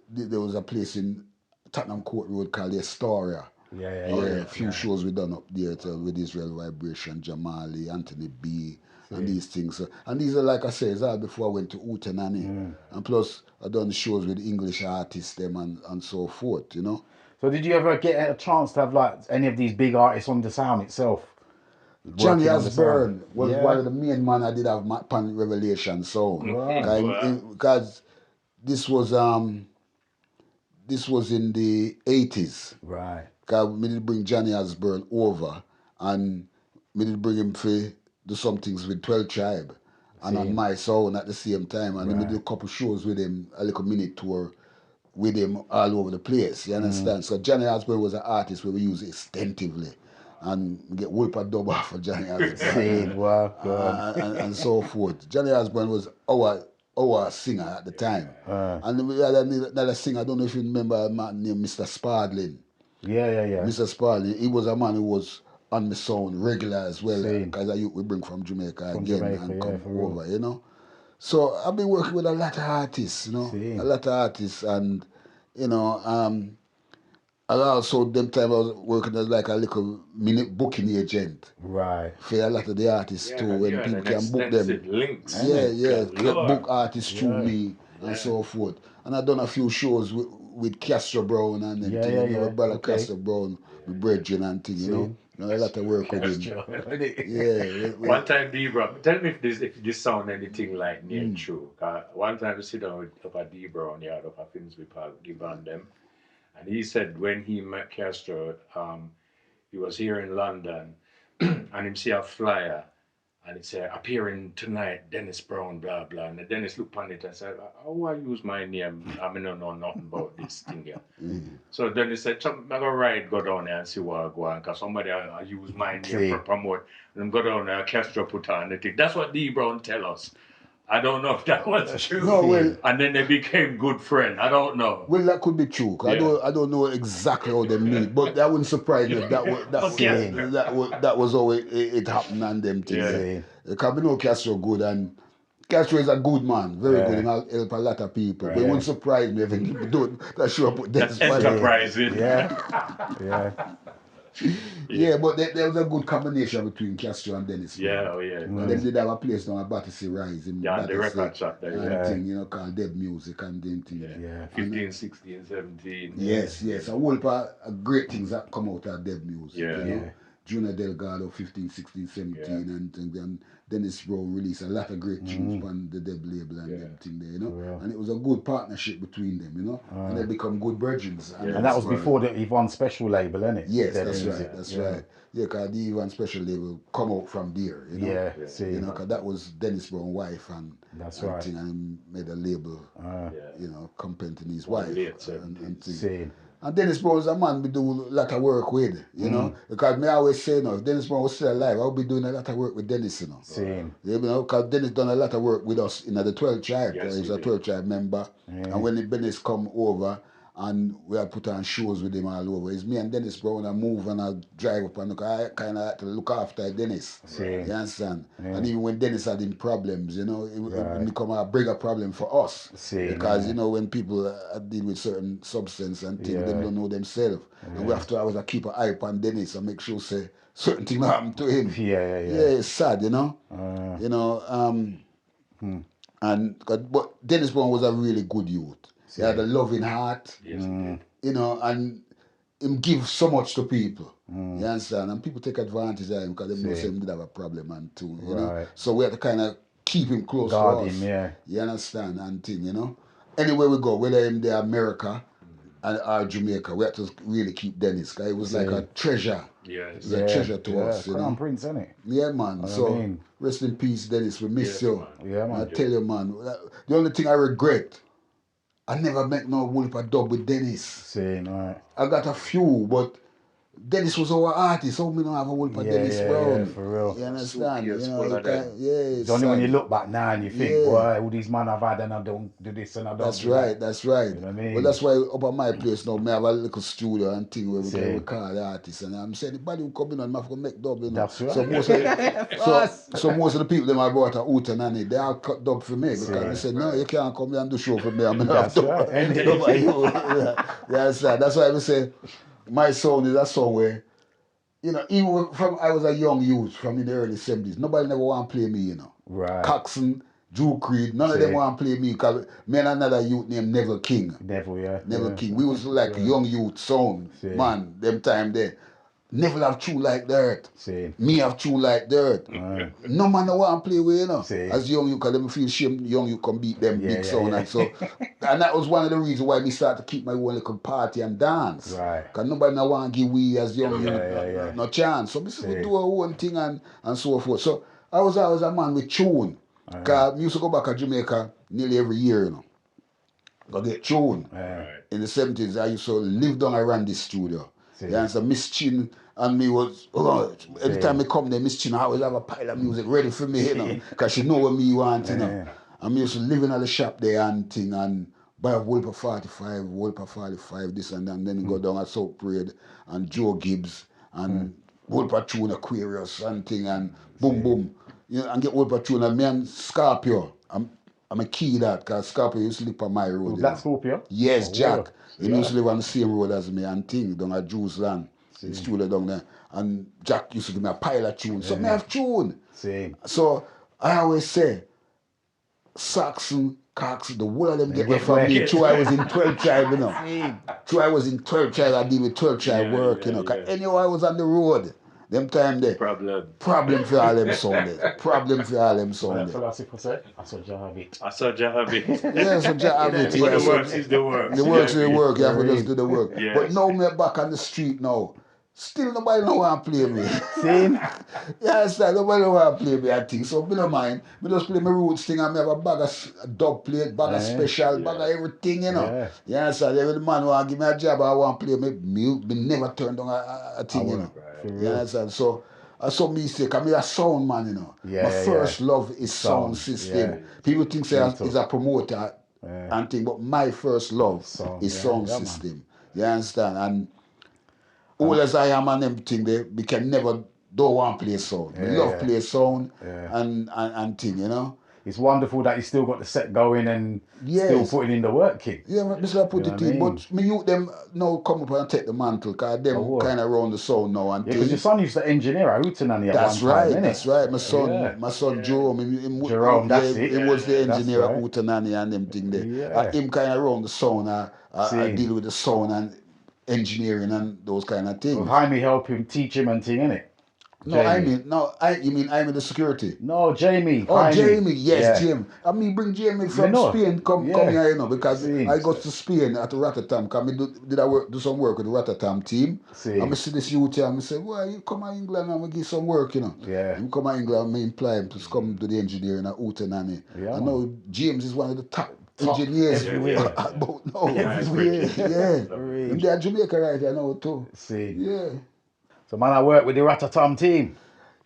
there was a place in Tottenham Court Road called the Astoria. A few shows we done up there with Israel Vibration, Jamali, Anthony B, and these things. And these are, like I said, it's all before I went to Utanani. And plus, I done shows with English artists them and so forth, you know. So did you ever get a chance to have like any of these big artists on the sound itself? Johnny Osborne was one of the main man I did have my Pan Revelation sound. Because this was in the 80s. Right. Because we did bring Johnny Osborne over, and we did bring him for do some things with 12 Tribe and on my sound at the same time. And then we did a couple shows with him, a little minute tour with him all over the place. You understand? So Johnny Osborne was an artist where we use extensively. And we get whoop a dub off of Johnny Osborne. And so forth. Johnny Osborne was our singer at the time. And we had another singer, I don't know if you remember a man named Mr. Spardling. Yeah. Mr. Spardling, he was a man who was on the sound regular as well, because we bring from Jamaica and come over, you know. So I've been working with a lot of artists, you know, and, you know, and also them time I was working as like a little minute booking agent. Right. For a lot of the artists too, when people can book them. Links. Book artists through me and so forth. And I've done a few shows with Castro Brown and them thing. You know, brother Castro Brown, my brethren and thing, you know. A lot of work with him. One time, D-Brown, tell me if this sound anything like near true. One time we sit down with Papa D-Brown, up at Finsbury Park, give on them. And he said when he met Castro, he was here in London, and him see a flyer And it said, appearing tonight, Dennis Brown, blah, blah. And Dennis looked on it and said, how I use my name? I mean, don't know nothing about this thing here. So Dennis said, I'm going to go down there and see what I go on, because somebody I use my name for promote. And I'm go down there, Castro put on the thing. That's what D. Brown tell us. I don't know if that was true. No, well, and then they became good friends. I don't know. Well, that could be true. I don't know exactly how they meet, but that wouldn't surprise me if that was how it happened and them things. Because we know Castro good, and Castro is a good man, very good, and I'll help a lot of people. But it wouldn't surprise me if he don't that show up with That's enterprising. Yeah, but there was a good combination between Castro and Dennis. And they did have a place down at Battersea Rise in the record shop there. Thing, you know, called Dead Music and them things. 15, 16, 17. Yes. A whole part of great things that come out of Dead Music. You know? Junior Delgado, 15, 16, 17, and Dennis Brown released a lot of great tunes on the Dead label and them thing there, you know. And it was a good partnership between them, you know. And they become good brethren. And that was before the Yvonne Special label, isn't it? Yes, that's right. Yeah, because the Yvonne Special label come out from there, you know. You know, because that was Dennis Brown's wife and thing, and made a label, you know, complimenting his wife and thing. And Dennis Brown is a man we do a lot of work with, you know. Because me always say, if Dennis Brown was still alive, I would be doing a lot of work with Dennis, you know. You know, because Dennis done a lot of work with us in the 12 Tribe. He was a 12 Tribe member. And when Dennis come over, and we had put on shows with him all over. It's me and Dennis Brown and move and I drive up and look. I kind of had to look after Dennis. You understand? And even when Dennis had him problems, you know, it become a bigger problem for us. Because, you know, when people deal with certain substance and things, they don't know themselves. And we have to always keep an eye on Dennis and make sure say certain things happen to him. Yeah, it's sad, you know. You know, but Dennis Brown was a really good youth. He had a loving heart, you know, and him give so much to people. You understand? And people take advantage of him because they know him did have a problem and too, you know. So we have to kind of keep him close to us. You understand? And thing, you know. Anywhere we go, whether in the America or Jamaica, we have to really keep Dennis because he was like a treasure. He was a treasure to us, you know. Crown Prince, isn't it? Yeah, man. So rest in peace, Dennis. We miss you. I tell you, man. The only thing I regret, I never met no Wolper dub with Dennis. I got a few, but Dennis was our artist, so we don't have a Wolper Dennis Brown. Yeah, for real. You understand? You know, it's only when you look back now and you think, boy, all these men have had and I don't do this and I don't do that. That's right. You know what I mean? Well, that's why up at my place now, I have a little studio and thing where we can record the artists. And I'm saying, anybody who come in and have to make dub, you know. That's right. So most of the people I brought a Uta and they all cut dub for me because they said, no, you can't come here and do show for me. I'm going to have to. That's why I say, my sound is a song where, you know, even from I was a young youth from in the early 70s, nobody never want to play me, you know. Coxon, Drew Creed, none of them want to play me because me and another youth named Neville King. Neville King. We was like young youth sound, man, them time there. Neville have true like dirt. Me have true like dirt. No man no want to play with, you know. As young you, because them feel shame young you can beat them big sound and so. And that was one of the reasons why we started to keep my own little party and dance. Because nobody no want to give we as young you no chance. So we do our own thing and so forth. So I was always a man with tune. Because we used to go back to Jamaica nearly every year, you know. Go get tune. In the 70s, I used to live down around this studio. And so Miss Chin and me was, every time I come there, Miss Chin, I always have a pile of music ready for me, you know, because she know what me want, you know. And me used to live in the shop there and thing and buy a Wolper 45, Wolper 45, this and that, and then go down at South Parade and Joe Gibbs and Wolper Tune Aquarius and thing and boom, boom. You know, and get Wolper Tune and me and Scorpio. I'm a key that because Scorpio used to live on my road. Black Scorpio? Yes, Jack. He used to live on the same road as me and thing down at Jews Land. It's studio down there. And Jack used to give me a pile of tune. So me have tune. So I always say, Saxon, Cox, the whole of them get away from me. True, I was in 12 Tribe, you know. True, I was in 12 Tribe. I deal with 12 Tribe work, you know. Because anyhow I was on the road. Them time there. Problem for all them Sundays. Problem for all them Sundays. I saw Jah have it. Yeah, so Jah have it. But the work is the work. The work is the work. You have to just do the work. But now me back on the street now. Still nobody don't want to play me. See? Yeah, so nobody don't want to play me, I think. So I don't mind. I just play my roots thing and I have a bag of dub plate, bag of special, bag of everything, you know. Yeah, so every man want to give me a job, I want to play me never turn down a thing, you know. Yeah, so that's me say, because I'm a sound man, you know. My first love is sound system. People think say is a promoter and thing, but my first love is sound system. You understand? And all as I am and everything, we can never don't want to play sound. We love play sound and thing, you know. It's wonderful that you still got the set going and still putting in the work, kid. Yeah, this is I put it in. But me youth them now come up and take the mantle, because them kind of run the sound now and because your son used to engineer at Hootenanny at that's one time, innit? That's right. My son Jerome, Jerome, that's it. He was the engineer at Hootenanny and them thing there. Him kind of run the sound, I deal with the sound and engineering and those kind of things. Well, Jaime help him, teach him and thing, innit? No, you mean I'm in the security? No, Jamie. Oh, Jaime. Jamie, yes, Jim. I mean, bring Jamie from Spain, come here, you know, because I got to Spain at the Rotterdam, because I do some work with the Rotterdam team. And I see this youth here, and I say, well, you come to England and we give some work, you know. Yeah. You come to England, I imply him to come to the engineering at Hootenanny. I know James is one of the top engineers about now. And they're Jamaica right here now too. Yeah. So man, I work with the Rotterdam team.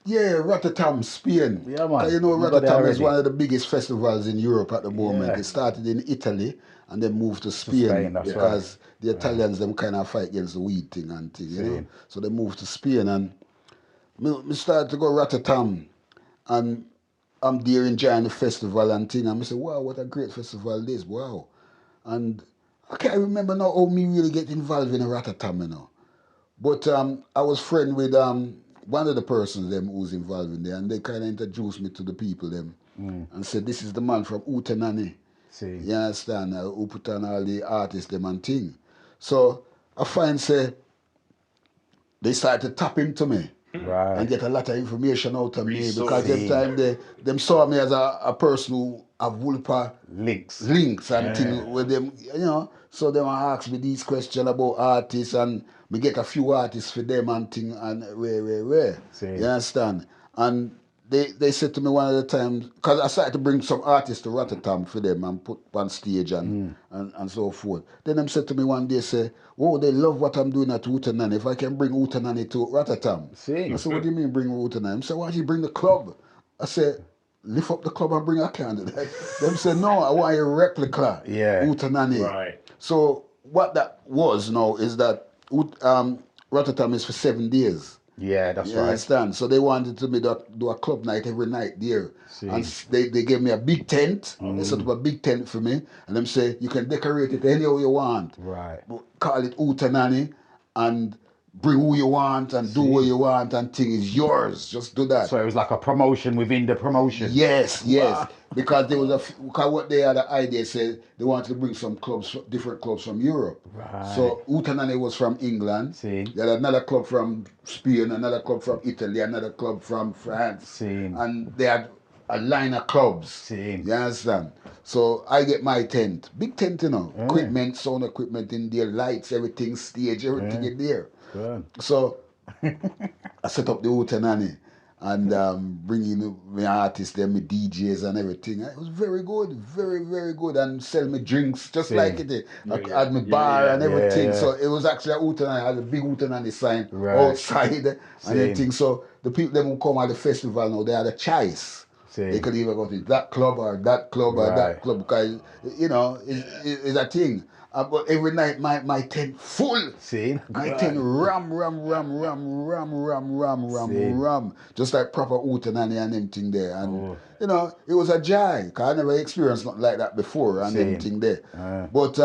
Yeah, Rotterdam, Spain. Yeah, man. You know, Rotterdam is one of the biggest festivals in Europe at the moment. It started in Italy and then moved to Spain because the Italians them kind of fight against the weed thing and thing, you know. So they moved to Spain and me started to go Rotterdam and I'm there enjoying the festival and thing and I say, wow, what a great festival this, wow. And I can't remember now how me really get involved in Rotterdam, you know. But I was friend with one of the persons them who's involved in there, and they kind of introduced me to the people them, and said this is the man from Hootenanny. You understand? Who put on all the artists them and thing. So I find say they started to tap into me. And get a lot of information out of me because them time them saw me as a person who have Wulpa links and things with them, you know. So they ask me these questions about artists and we get a few artists for them and thing and where. You understand? And they said to me one of the times, because I started to bring some artists to Rotterdam for them and put on stage and so forth. Then them said to me one day, say, oh, they love what I'm doing at Hootenanny. If I can bring Hootenanny to Rotterdam. I said, what do you mean bring Hootenanny? I said, why don't you bring the club? I said, lift up the club and bring a candidate. Them said, no, I want a replica Hootenanny. Right. So what that was now is that Rotterdam is for 7 days. Yeah, that's right. Understand? So they wanted to do a club night every night there. And they gave me a big tent. They set up a big tent for me. And them say, you can decorate it any way you want. Right. Call it Hootenanny and bring who you want and do what you want and thing is yours. Just do that. So it was like a promotion within the promotion. Yes. Because there was because what they had the idea said they wanted to bring some clubs, different clubs from Europe. Right. So Hootenanny was from England. They had another club from Spain, another club from Italy, another club from France. And they had a line of clubs. You understand? So I get my tent. Big tent, you know. Equipment, sound equipment in there, lights, everything, stage, everything in there. Good. So I set up the Hootenanny and bring in my artists, them, my DJs and everything. It was very good, very, very good. And sell me drinks just like it. I had my bar and everything. So it was actually a Hootenanny. I had a big Hootenanny sign outside and everything. So the people them who come at the festival now, they had a choice. They could either go to that club or that club or that club because, you know, it's a thing. But every night my tent full. My tent ram. Just like proper Hootenanny and everything there. And you know, it was a joy. Cause I never experienced nothing like that before and everything there. But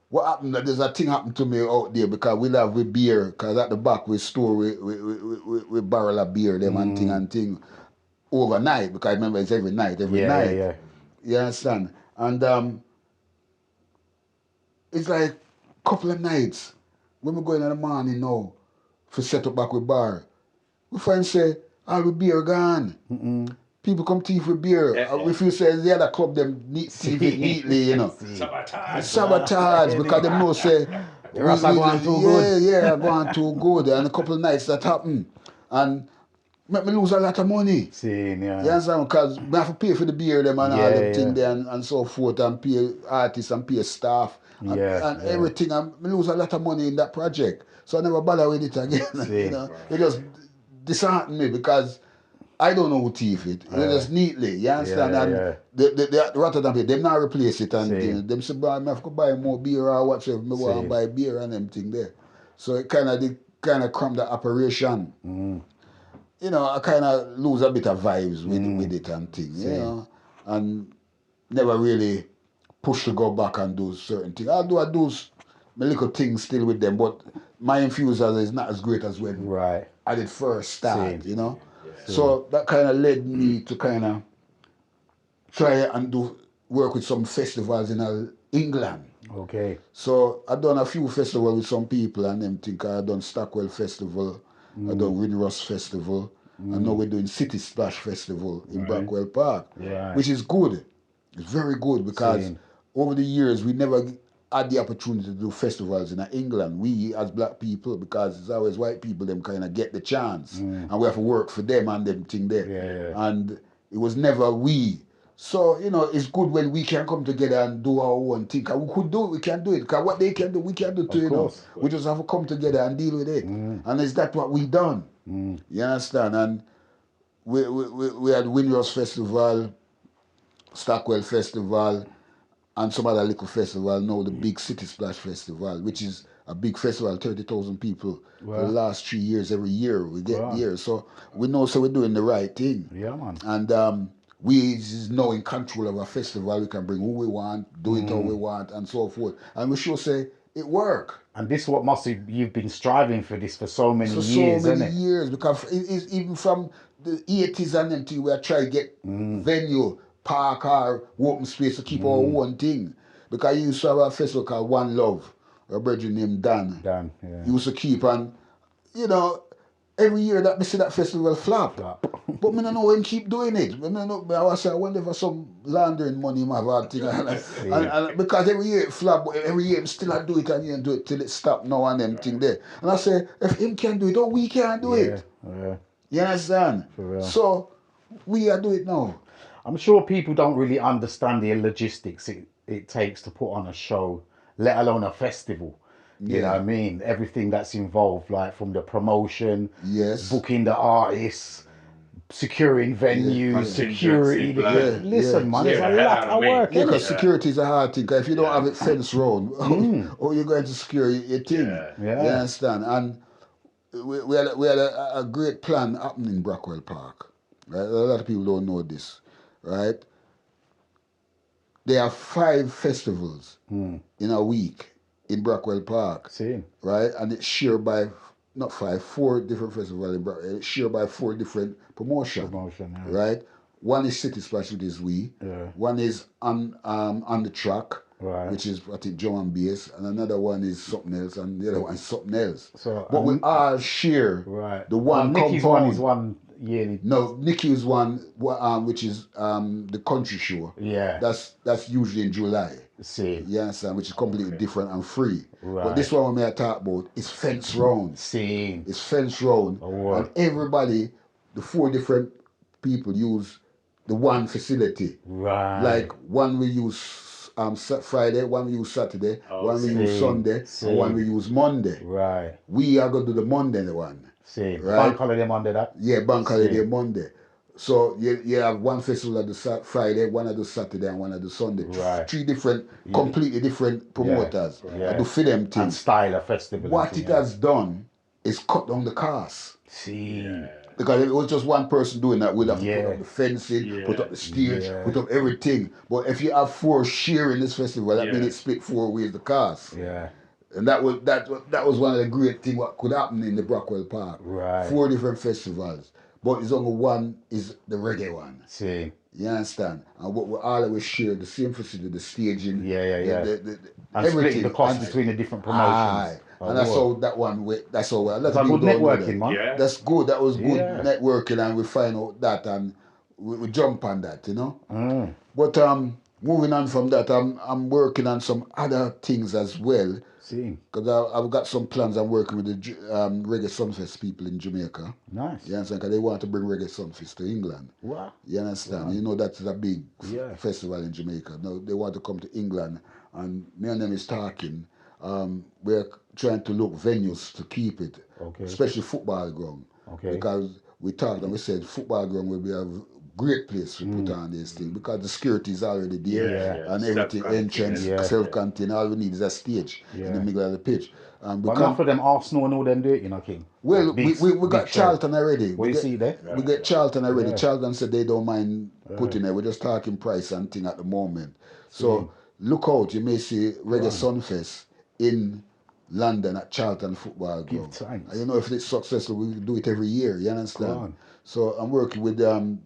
what happened, there's a thing happened to me out there because we love with beer, because at the back we store with barrel of beer them and thing overnight, because I remember it's every night. You understand? And it's like a couple of nights when we go in the morning now for set up back with bar, we find say all the beer gone. People come thief with beer. We feel say the other club them thief it neatly, you know. Sabotage because them know say The Rasta going too good. Yeah, going too good. And a couple of nights that happened. And make me lose a lot of money. Seen, yeah. You understand? Because I have to pay for the beer them and all them things there and so forth, and pay artists and pay staff and everything. And I lose a lot of money in that project. So I never bother with it again. You know, it just disheartened me because I don't know who thief it. It just neatly, you understand? And the Rotterdam people, them not replace it and them say, I have to buy more beer or whatever. I want to buy beer and them thing there. So it kind of crammed the operation. You know, I kind of lose a bit of vibes with it and things, you know, and never really push to go back and do certain things. I do my little things still with them, but my infusers is not as great as when I did first start, you know. So that kind of led me to kind of try and work with some festivals in England. Okay. So I done a few festivals with some people and them think I done Stockwell Festival, I done Windrush Festival, and now we're doing City Splash Festival in Brackwell Park, which is good. It's very good because over the years we never had the opportunity to do festivals in England. We as black people, because it's always white people, them kind of get the chance, and we have to work for them and them thing there. And it was never we. So, you know, it's good when we can come together and do our own thing. We could do it, we can do it. Because what they can do, we can do too, you know. We just have to come together and deal with it. And is that what we done? You understand? And we had Windrush Festival, Stockwell Festival, and some other little festival, now the big City Splash Festival, which is a big festival, 30,000 people for the last 3 years. Every year we get there. So we know we're doing the right thing. Yeah, man. And we is now in control of a festival. We can bring who we want, do it how we want, and so forth. And we should say it work. And this is what you've been striving for this for so many years, so many isn't it? years, because it's even from the 80s and them thing, we are trying to get venue, park, or open space to keep our own thing. Because you used to have a festival called One Love, a brother named Dan. Dan, yeah. Used to keep, and you know, every year that we see that festival flop. But I don't know when keep doing it. I wonder if some laundering money might have thing. And because every year it flop, but every year him still I do it and you do it till it stop now and them thing there. And I say, if him can do it, oh we can do it. Yeah. You understand? For real. So we are do it now. I'm sure people don't really understand the logistics it takes to put on a show, let alone a festival. You know what I mean? Everything that's involved, like from the promotion, booking the artists, securing venues, security. Listen, man, it's a lot of work. Yeah, because security is a hard thing. If you don't have it fenced round, or you're going to secure your thing. You understand? And we had a great plan happening in Brackwell Park. Right? A lot of people don't know this. Right? There are 5 festivals in a week in Brackwell Park. Right? And it's shared by, not 5, 4 different festivals in Brackwell. It's shared by 4 different promotions. Right? One is City Splash, which is we. One is on the track, which is, I think, drum and bass. And another one is something else, and the other one is something else. So, but we all share the one compound. Nicky's one is one yearly. No, Nicky's one, which is the country show. That's usually in July. You understand? Which is completely different and free. But this one I talk about is fence round. It's fence round. And everybody, the 4 different people use the one facility. Like one we use Friday, one we use Saturday, one we use Sunday, and one we use Monday. We are going to do the Monday one. Right? Bank holiday Monday, that? Yeah, bank holiday Monday. So you have one festival at the Friday, one at the Saturday, and one at the Sunday. 3 different, completely different promoters. I do for them things. And style of festival. What it has done is cut down the cost. Because if it was just one person doing that, we'd have to put up the fencing, put up the stage, put up everything. But if you have 4 sharing this festival, that means it split 4 ways the cost. And that was one of the great things what could happen in the Brackwell Park. 4 different festivals. But it's only one is the reggae one. You understand? And what we all always share the same facility, the staging, and everything. The cost between the different promotions. And that's how that one. That's how a lot of good people don't networking, know that. That's good. That was good networking, and we find out that, and we jump on that, you know. But moving on from that, I'm working on some other things as well. See. Because I've got some plans. I'm working with the Reggae Sunfest people in Jamaica. Nice. You understand? Because they want to bring Reggae Sunfest to England. What? You understand? Wow. You know that's a big Yeah. festival in Jamaica. Now they want to come to England, and me and them is talking. We're trying to look venues to keep it, Okay. especially football ground. Okay. Because we talked and we said football ground will be a great place to put on this thing because the security is already there and everything, entrance, self-contained. All we need is a stage in the middle of the pitch. But enough of them Arsenal and all them do it, you know, King. Well, Big, we got Charlton already. What you see there? We get Charlton already. Charlton said they don't mind putting it. We're just talking price and thing at the moment. So look out, you may see Reggae Sunfest in London at Charlton Football Ground. And you know, if it's successful, we do it every year, you understand? So I'm working with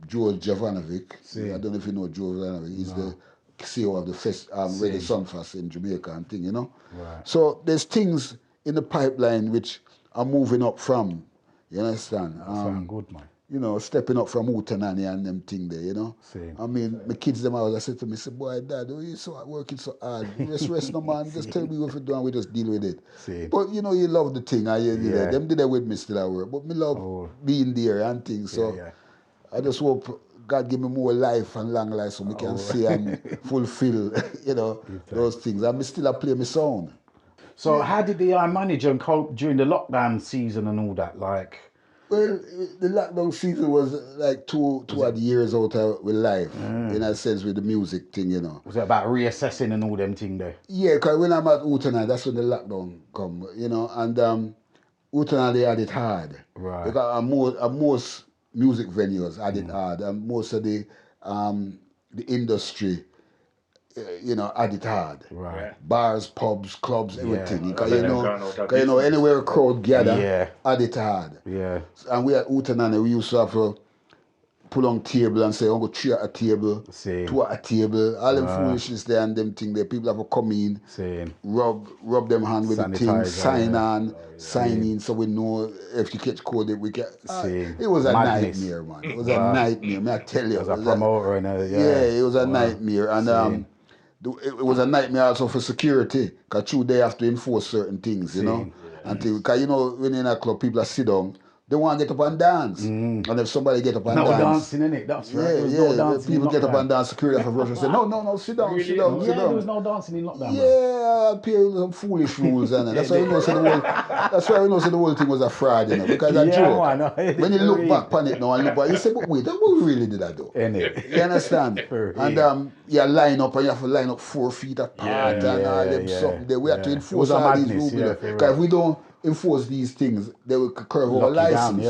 George Jovanovic. I don't know if you know George Jovanovic. He's the CEO of the Reggae Sunfest in Jamaica and thing, you know? Right. So there's things in the pipeline which are moving up from, you understand? Sound good, man. You know, stepping up from Utanani and them thing there, you know? I mean, my kids, them I said to me, say, boy, Dad, why you so working so hard? Rest no, man. Just tell me what you do and we just deal with it. But, you know, you love the thing. Them did that with me still at work. But me love being there and things. So I just hope God give me more life and long life so we can see and fulfill, you know, those things. And me still play my sound. So how did the manager cope during the lockdown season and all that? Like, well, the lockdown season was like two odd years out with life, in a sense, with the music thing, you know. Was it about reassessing and all them thing there? Yeah, because when I'm at Utana, that's when the lockdown come, you know, and Utana, they had it hard. Right. Because most music venues had it hard, and most of the industry, you know, had it hard. Right. Bars, pubs, clubs, everything. Because you know, anywhere a crowd gather, had it hard. Yeah. And we at Utanane, we used to have to pull on table and say, I'm going to 3 at a table, 2 at a table, all them foolishness there and them thing there. People have to come in, rub them hand with the thing, sign in, so we know if you catch cold, we get. It was a nightmare, man. It was a nightmare, man, I tell you. As a promoter and it was a nightmare. And it was a nightmare also for security, because they have to enforce certain things, you know. Because, you know, when in a club, people are sit down, they want to get up and dance. And if somebody get up and dance... No dancing, innit? That's right. There was no dancing people get up and dance, security have to rush and say, no, sit down, sit down. There was no dancing in lockdown. Some foolish rules, and that's why we know the whole thing was a fraud, you know, because a joke. When you look back on it now and look back, you say, but wait, what really did I do? You understand? And line up, and you have to line up 4 feet apart and all them something there. We have to enforce all these rules. Because if we don't enforce these things, they will curve our license.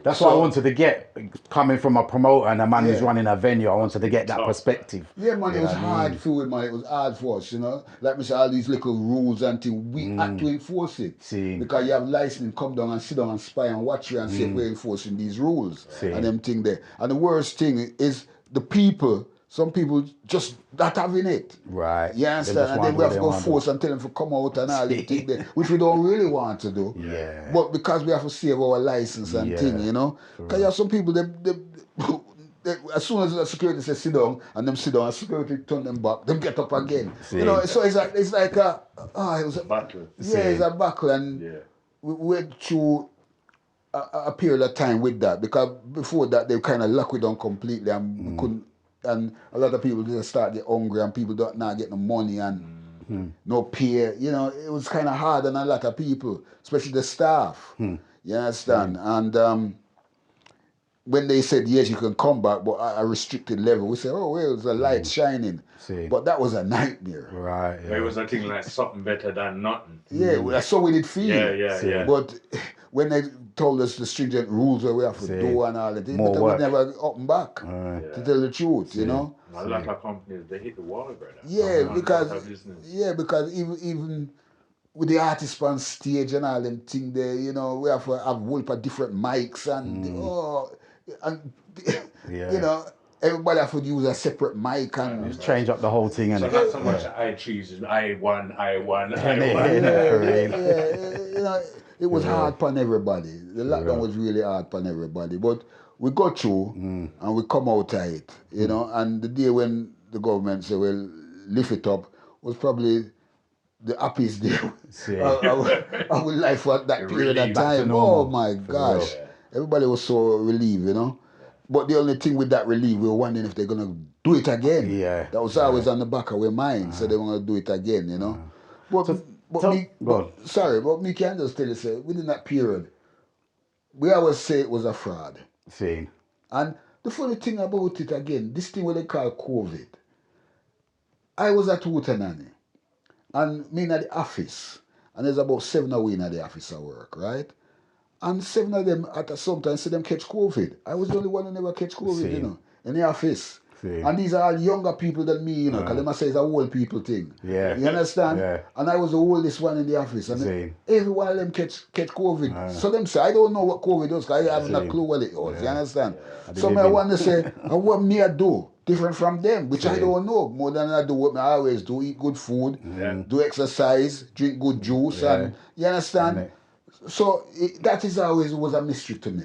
That's what I wanted to get, coming from a promoter and a man who's running a venue. I wanted to get that perspective. Yeah, man, it was hard for it, man. It was hard for us, you know. Like me say, all these little rules and things, we had to enforce it. Because you have licensing, come down and sit down and spy and watch you and say we're enforcing these rules and them thing there. And the worst thing is the people. Some people just not having it. Right. You understand? And then we have to go force and tell them to come out and all that thing there, which we don't really want to do. Yeah. But because we have to save our license and thing, you know. Because you have some people, they, as soon as the security says sit down, and them sit down, and security turn them back, them get up again. You know, so it was a battle. Yeah, it's a battle. And we went through a period of time with that, because before that, they kind of locked it down completely and we couldn't. And a lot of people just start get hungry and people don't not get no money and no pay. You know, it was kind of hard on a lot of people, especially the staff. You understand? And when they said, yes, you can come back, but at a restricted level, we said, oh, well, there's a light shining. But that was a nightmare. Right. It was a thing like something better than nothing. Yeah, that's how we did feel. Yeah. But when they told us the stringent rules that we have to do and all that, we never up and back, to tell the truth, you know. A lot of companies, they hit the wall, brother. Because even with the artists on stage and all them things there, you know, we have to have whole of different mics and you know, everybody have to use a separate mic and just change up the whole thing. And so not so much I3s, I1. You know, it was hard upon everybody. The lockdown was really hard upon everybody. But we got through and we come out of it, you know. And the day when the government said, well, lift it up, was probably the happiest day See. I would life for that period of Relief. Back to time. normal, Oh my for gosh. real. Everybody was so relieved, you know. But the only thing with that relief, we were wondering if they're gonna do it again. Yeah. That was always on the back of our mind, so they were gonna do it again, you know. But me can just tell you, say, within that period, we always say it was a fraud. See. And the funny thing about it again, this thing what they call COVID, I was at Wootenanny, and me in the office, and there's about 7 of we in the office at work, right? And 7 of them at some time see them catch COVID. I was the only one who never catch COVID, you know, in the office. And these are all younger people than me, you know, because they say it's a old people thing. Yeah. You understand? Yeah. And I was the oldest one in the office. And every one of them catch COVID. So them say, I don't know what COVID does, because I have no clue what it was. You understand? So I want to say, what me I do different from them, which I don't know. More than I do what I always do, eat good food, do exercise, drink good juice, and you understand? So that is always was a mystery to me.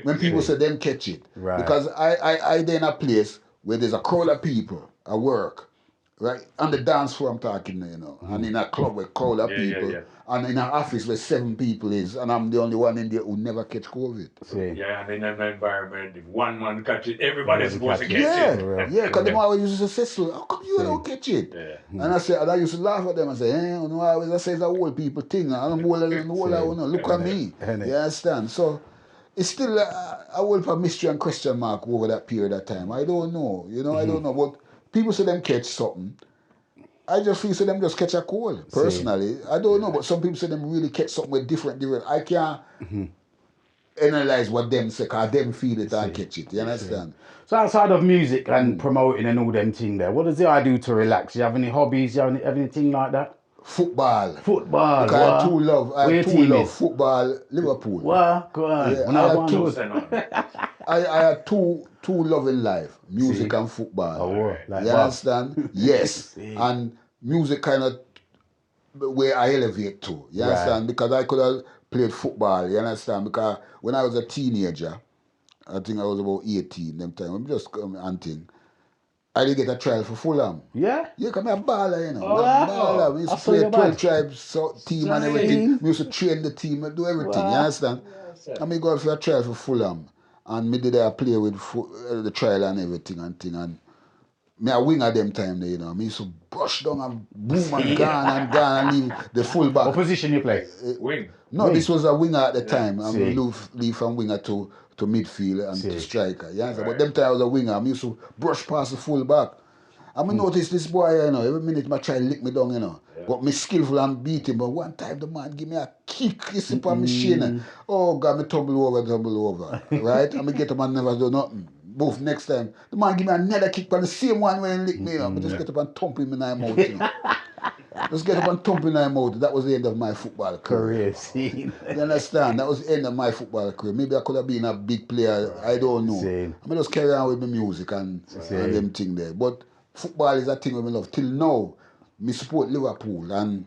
When people say them catch it. Right. Because I there in a place where there's a crowd of people at work, right? On the dance floor I'm talking, you know, and in a club with a crowd of people, and in an office where 7 people is, and I'm the only one in there who never catch COVID. Yeah, and in an environment, if one man catch it, everybody's supposed to catch it. Yeah, because them always used to say, Cecil, how come you don't catch it? And I used to laugh at them and say, you know, I always say it's a old people thing. I'm older than the whole I know. Look at me. You understand? So it's still a whole mystery and question mark over that period of time. I don't know, you know, I don't know. But people say them catch something. I just feel so them just catch a cold, personally. I don't know, but some people say them really catch something with different. I can't analyze what them say, because them feel it and catch it. You understand? So outside of music and promoting and all them thing there, what does I do to relax? You have any hobbies? You have anything like that? Football. Because I too love football, Liverpool. What? Go on. Yeah, I had two love in life, music and football. You understand? Yes. And music kind of where I elevate to. You understand? Because I could have played football, you understand? Because when I was a teenager, I think I was about 18 them time, I'm just hunting. I did get a trial for Fulham. Yeah? Yeah, because I'm a baller, you know. I'm a baller. We used to play 12 tribes team and everything. We used to train the team and do everything, you understand? And I go out for a trial for Fulham. And me did I play with the trial and everything and thing. And me a winger them time there, you know. Me used to brush down and boom and gone and leave the full back. What position you play? Wing. No, wing. This was a winger at the time. I leave from winger to midfield and to striker. Yeah? But them time I was a winger. I used to brush past the full back. And I noticed this boy, you know, every minute I try to lick me down, you know. But me skillful and beat him. But one time the man give me a kick, you see, on my shin. Oh God, me tumble over. Right? And me get him and never do nothing. Both next time. The man give me another kick on the same one when he lick me, you know. I just get up and thump him in my mouth, you know. Just get up and thump in my mouth. That was the end of my football career. You understand? That was the end of my football career. Maybe I could have been a big player. I don't know. I just carry on with my music and them thing there. But football is a thing I love. Till now, me support Liverpool. And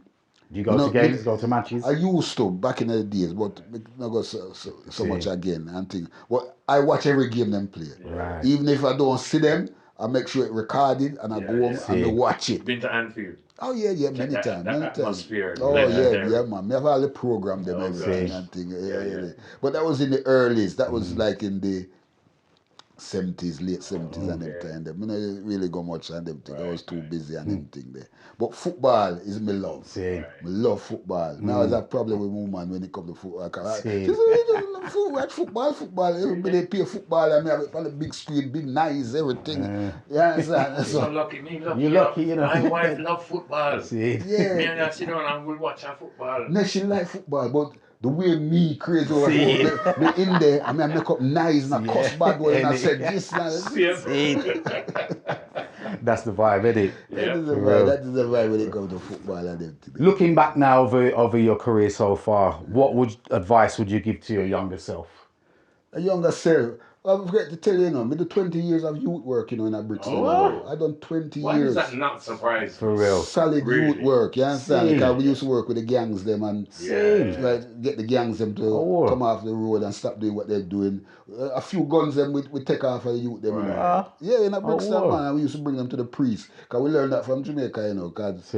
do you go to games, go to matches? I used to back in the days, but not go so much again and thing. But I watch every game them play. Right. Even if I don't see them, I make sure it recorded and I go home and I watch it. Been to Anfield? Oh yeah, many times. Atmosphere. Oh yeah, man. Me have all the program them everything and thing. Yeah. But that was in the earlies. That was like in the 70s, late 70s and them time. Them. I don't really go much and them thing. I was too busy and them thing there. But football is my love. Me love football. Now there's a problem with woman when it comes to football. She watch football. Everybody play football and me have it on the big screen, big nice, everything. You understand? So lucky, You're lucky, you know. My wife love football. Yeah. Me and I sit down and we'll watch her football. No, she like football, but the way me crazy over football, me in there, I mean, I make up nice and I cuss bad boy and I said this That's the vibe, isn't it? That is the vibe when it comes to football and everything. Looking back now over your career so far, what advice would you give to your younger self? A younger self? I forget to tell you, me do 20 years of youth work, in a Brixton. I done 20 years. Why is that not surprising? For real. Solid youth work, you understand? Because we used to work with the gangs them and get the gangs them to come off the road and stop doing what they're doing. A few guns them we take off of the youth them. Yeah, in a Brixton, man, and we used to bring them to the priest. Because we learned that from Jamaica, because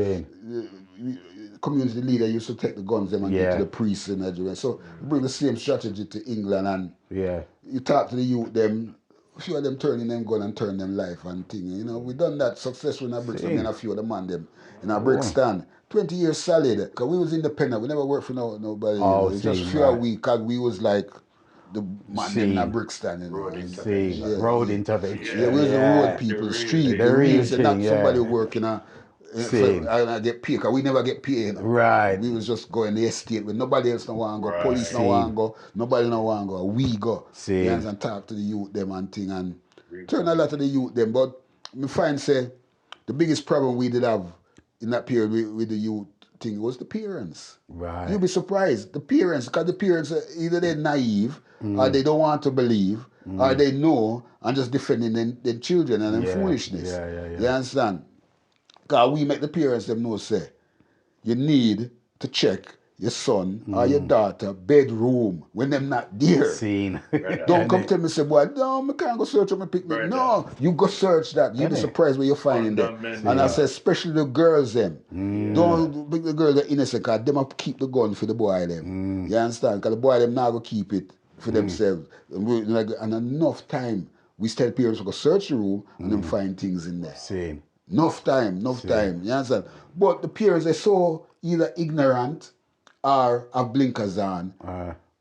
community leader used to take the guns them and give to the priests and everywhere. So we bring the same strategy to England, and you talk to the youth them. A few of them turning them gun and turn them life and thing. You know, we done that successfully in our Brixton. And a few of the man them in our Brixton. 20 years solid. Because we was independent. We never worked for nobody. You know. It's just a few of we, because we was like the man them in our Brixton. You know. Road intervention. Yeah, we was the road people, street. The real thing, not somebody working and I get paid, because we never get paid. You know? Right. We was just going the estate with nobody else no want to go, police no want to go, nobody no want to go, we go. And talk to the youth them and thing and turn a lot of the youth them. But me find say the biggest problem we did have in that period with the youth thing was the parents. Right. You'll be surprised. The parents, because the parents either they're naive or they don't want to believe or they know and just defending their children and their foolishness. You understand? Because we make the parents them know say, you need to check your son or your daughter bedroom when them not there. Don't come tell me say, boy, no, I can't go search on my picnic. No, you go search that. You'll be surprised what you're finding there. And I say, especially the girls them. Don't bring the girls that innocent, because them have keep the gun for the boy them. You understand? Because the boy them now go keep it for themselves. And enough time, we tell parents to go search the room and them find things in there. Enough time, you understand? But the parents, they're so either ignorant or have blinkers on.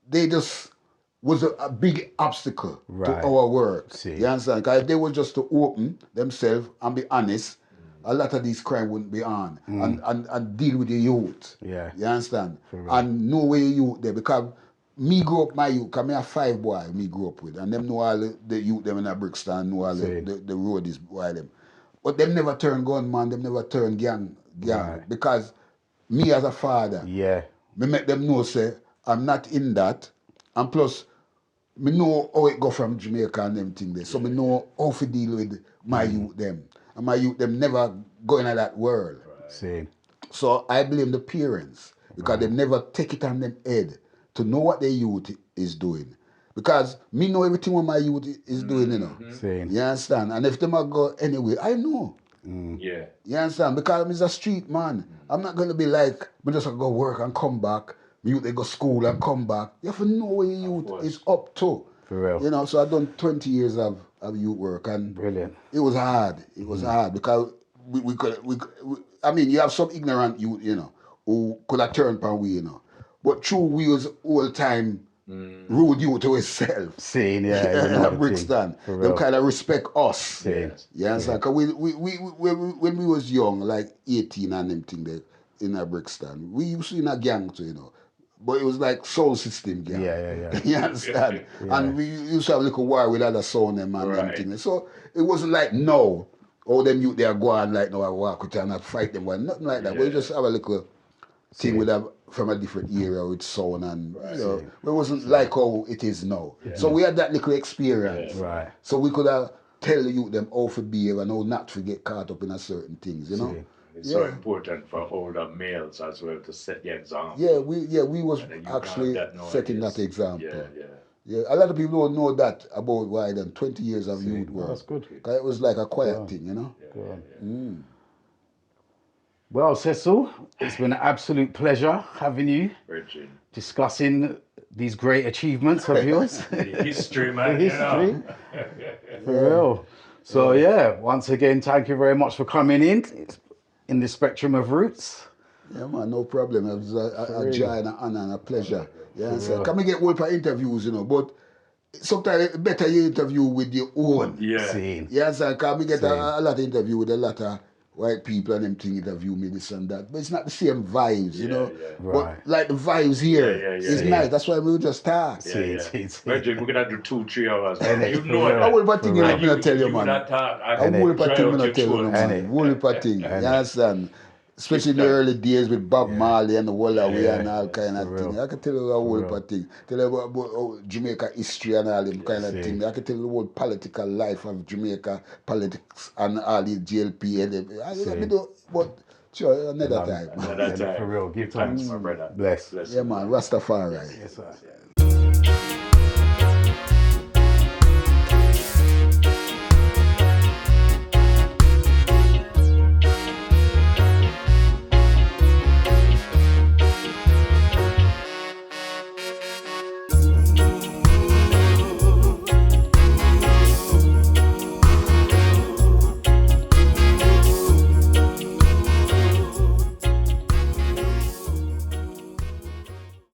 They just was a big obstacle to our work. You understand? Because if they were just to open themselves and be honest, a lot of these crime wouldn't be on. And deal with the youth. You understand? And know where your youth there. Because me grew up my youth, because I have 5 boys me grew up with. And them know all the youth them in a Brixton, know all the roadies boy them. But them never turn gunman, them never turn gang. Because me as a father, me make them know say I'm not in that, and plus me know how it go from Jamaica and them thing there. So me know how to deal with my youth them. And my youth them never go into that world. So I blame the parents, because they never take it on them head to know what their youth is doing. Because me know everything what my youth is doing, you know. You understand? And if them go anyway, I know. You understand? Because I'm a street man. I'm not going to be like, me just go work and come back. Me youth, they go school and come back. You have to know where your youth is up to. For real. You know, so I've done 20 years of youth work. And brilliant. It was hard. It was hard because we I mean, you have some ignorant youth, you know, who could have turned pan we, you know. But true, we was all time rude you to himself. Brixton. Them kind of respect us. You understand? Because when we was young, like 18 and them thing there in a Brixton, we used to in a gang too, you know. But it was like soul system gang. You understand? And we used to have a little war with other sound them and them thing. So it wasn't like no, all them youth they are going like no, I walk with you and not fight them. Well, nothing like that. We just have a little thing with them from a different era with sound and you know, it wasn't like how it is now. So we had that little experience. So we could have tell you them how to behave and how not to get caught up in a certain things, you know. It's so important for older males as well to set the example. We was actually setting that example. A lot of people don't know that about why done 20 years of youth work. That's good. Because it was like a quiet thing, you know. Well, Cecil, it's been an absolute pleasure having you discussing these great achievements of yours. History, man. The history. For real. So once again, thank you very much for coming in the spectrum of roots. Yeah, man, no problem. It was a joy and an honor and a pleasure. Yeah, so can we get one for interviews, you know, but sometimes it's better you interview with your own. Yeah, so can we get a lot of interview with a lot of white people and them thing interview me this and that, but it's not the same vibes, you know. But like the vibes here is nice. That's why we just talk. We're gonna do 2-3 hours. You know I will put thing I'm gonna tell you, man. I will put thing I'm gonna tell you, man. Will put thing. You understand? Especially in the early days with Bob Marley and the Wallaby and all kind of thing. I can tell you a whole heap of thing. Tell you about Jamaica history and all them kind of thing. I can tell you the whole political life of Jamaica, politics and all the JLP and them. I do, but sure, another time. Another time. For real, give thanks. My brother. Bless. Yeah, man, Rastafari. Yes, sir.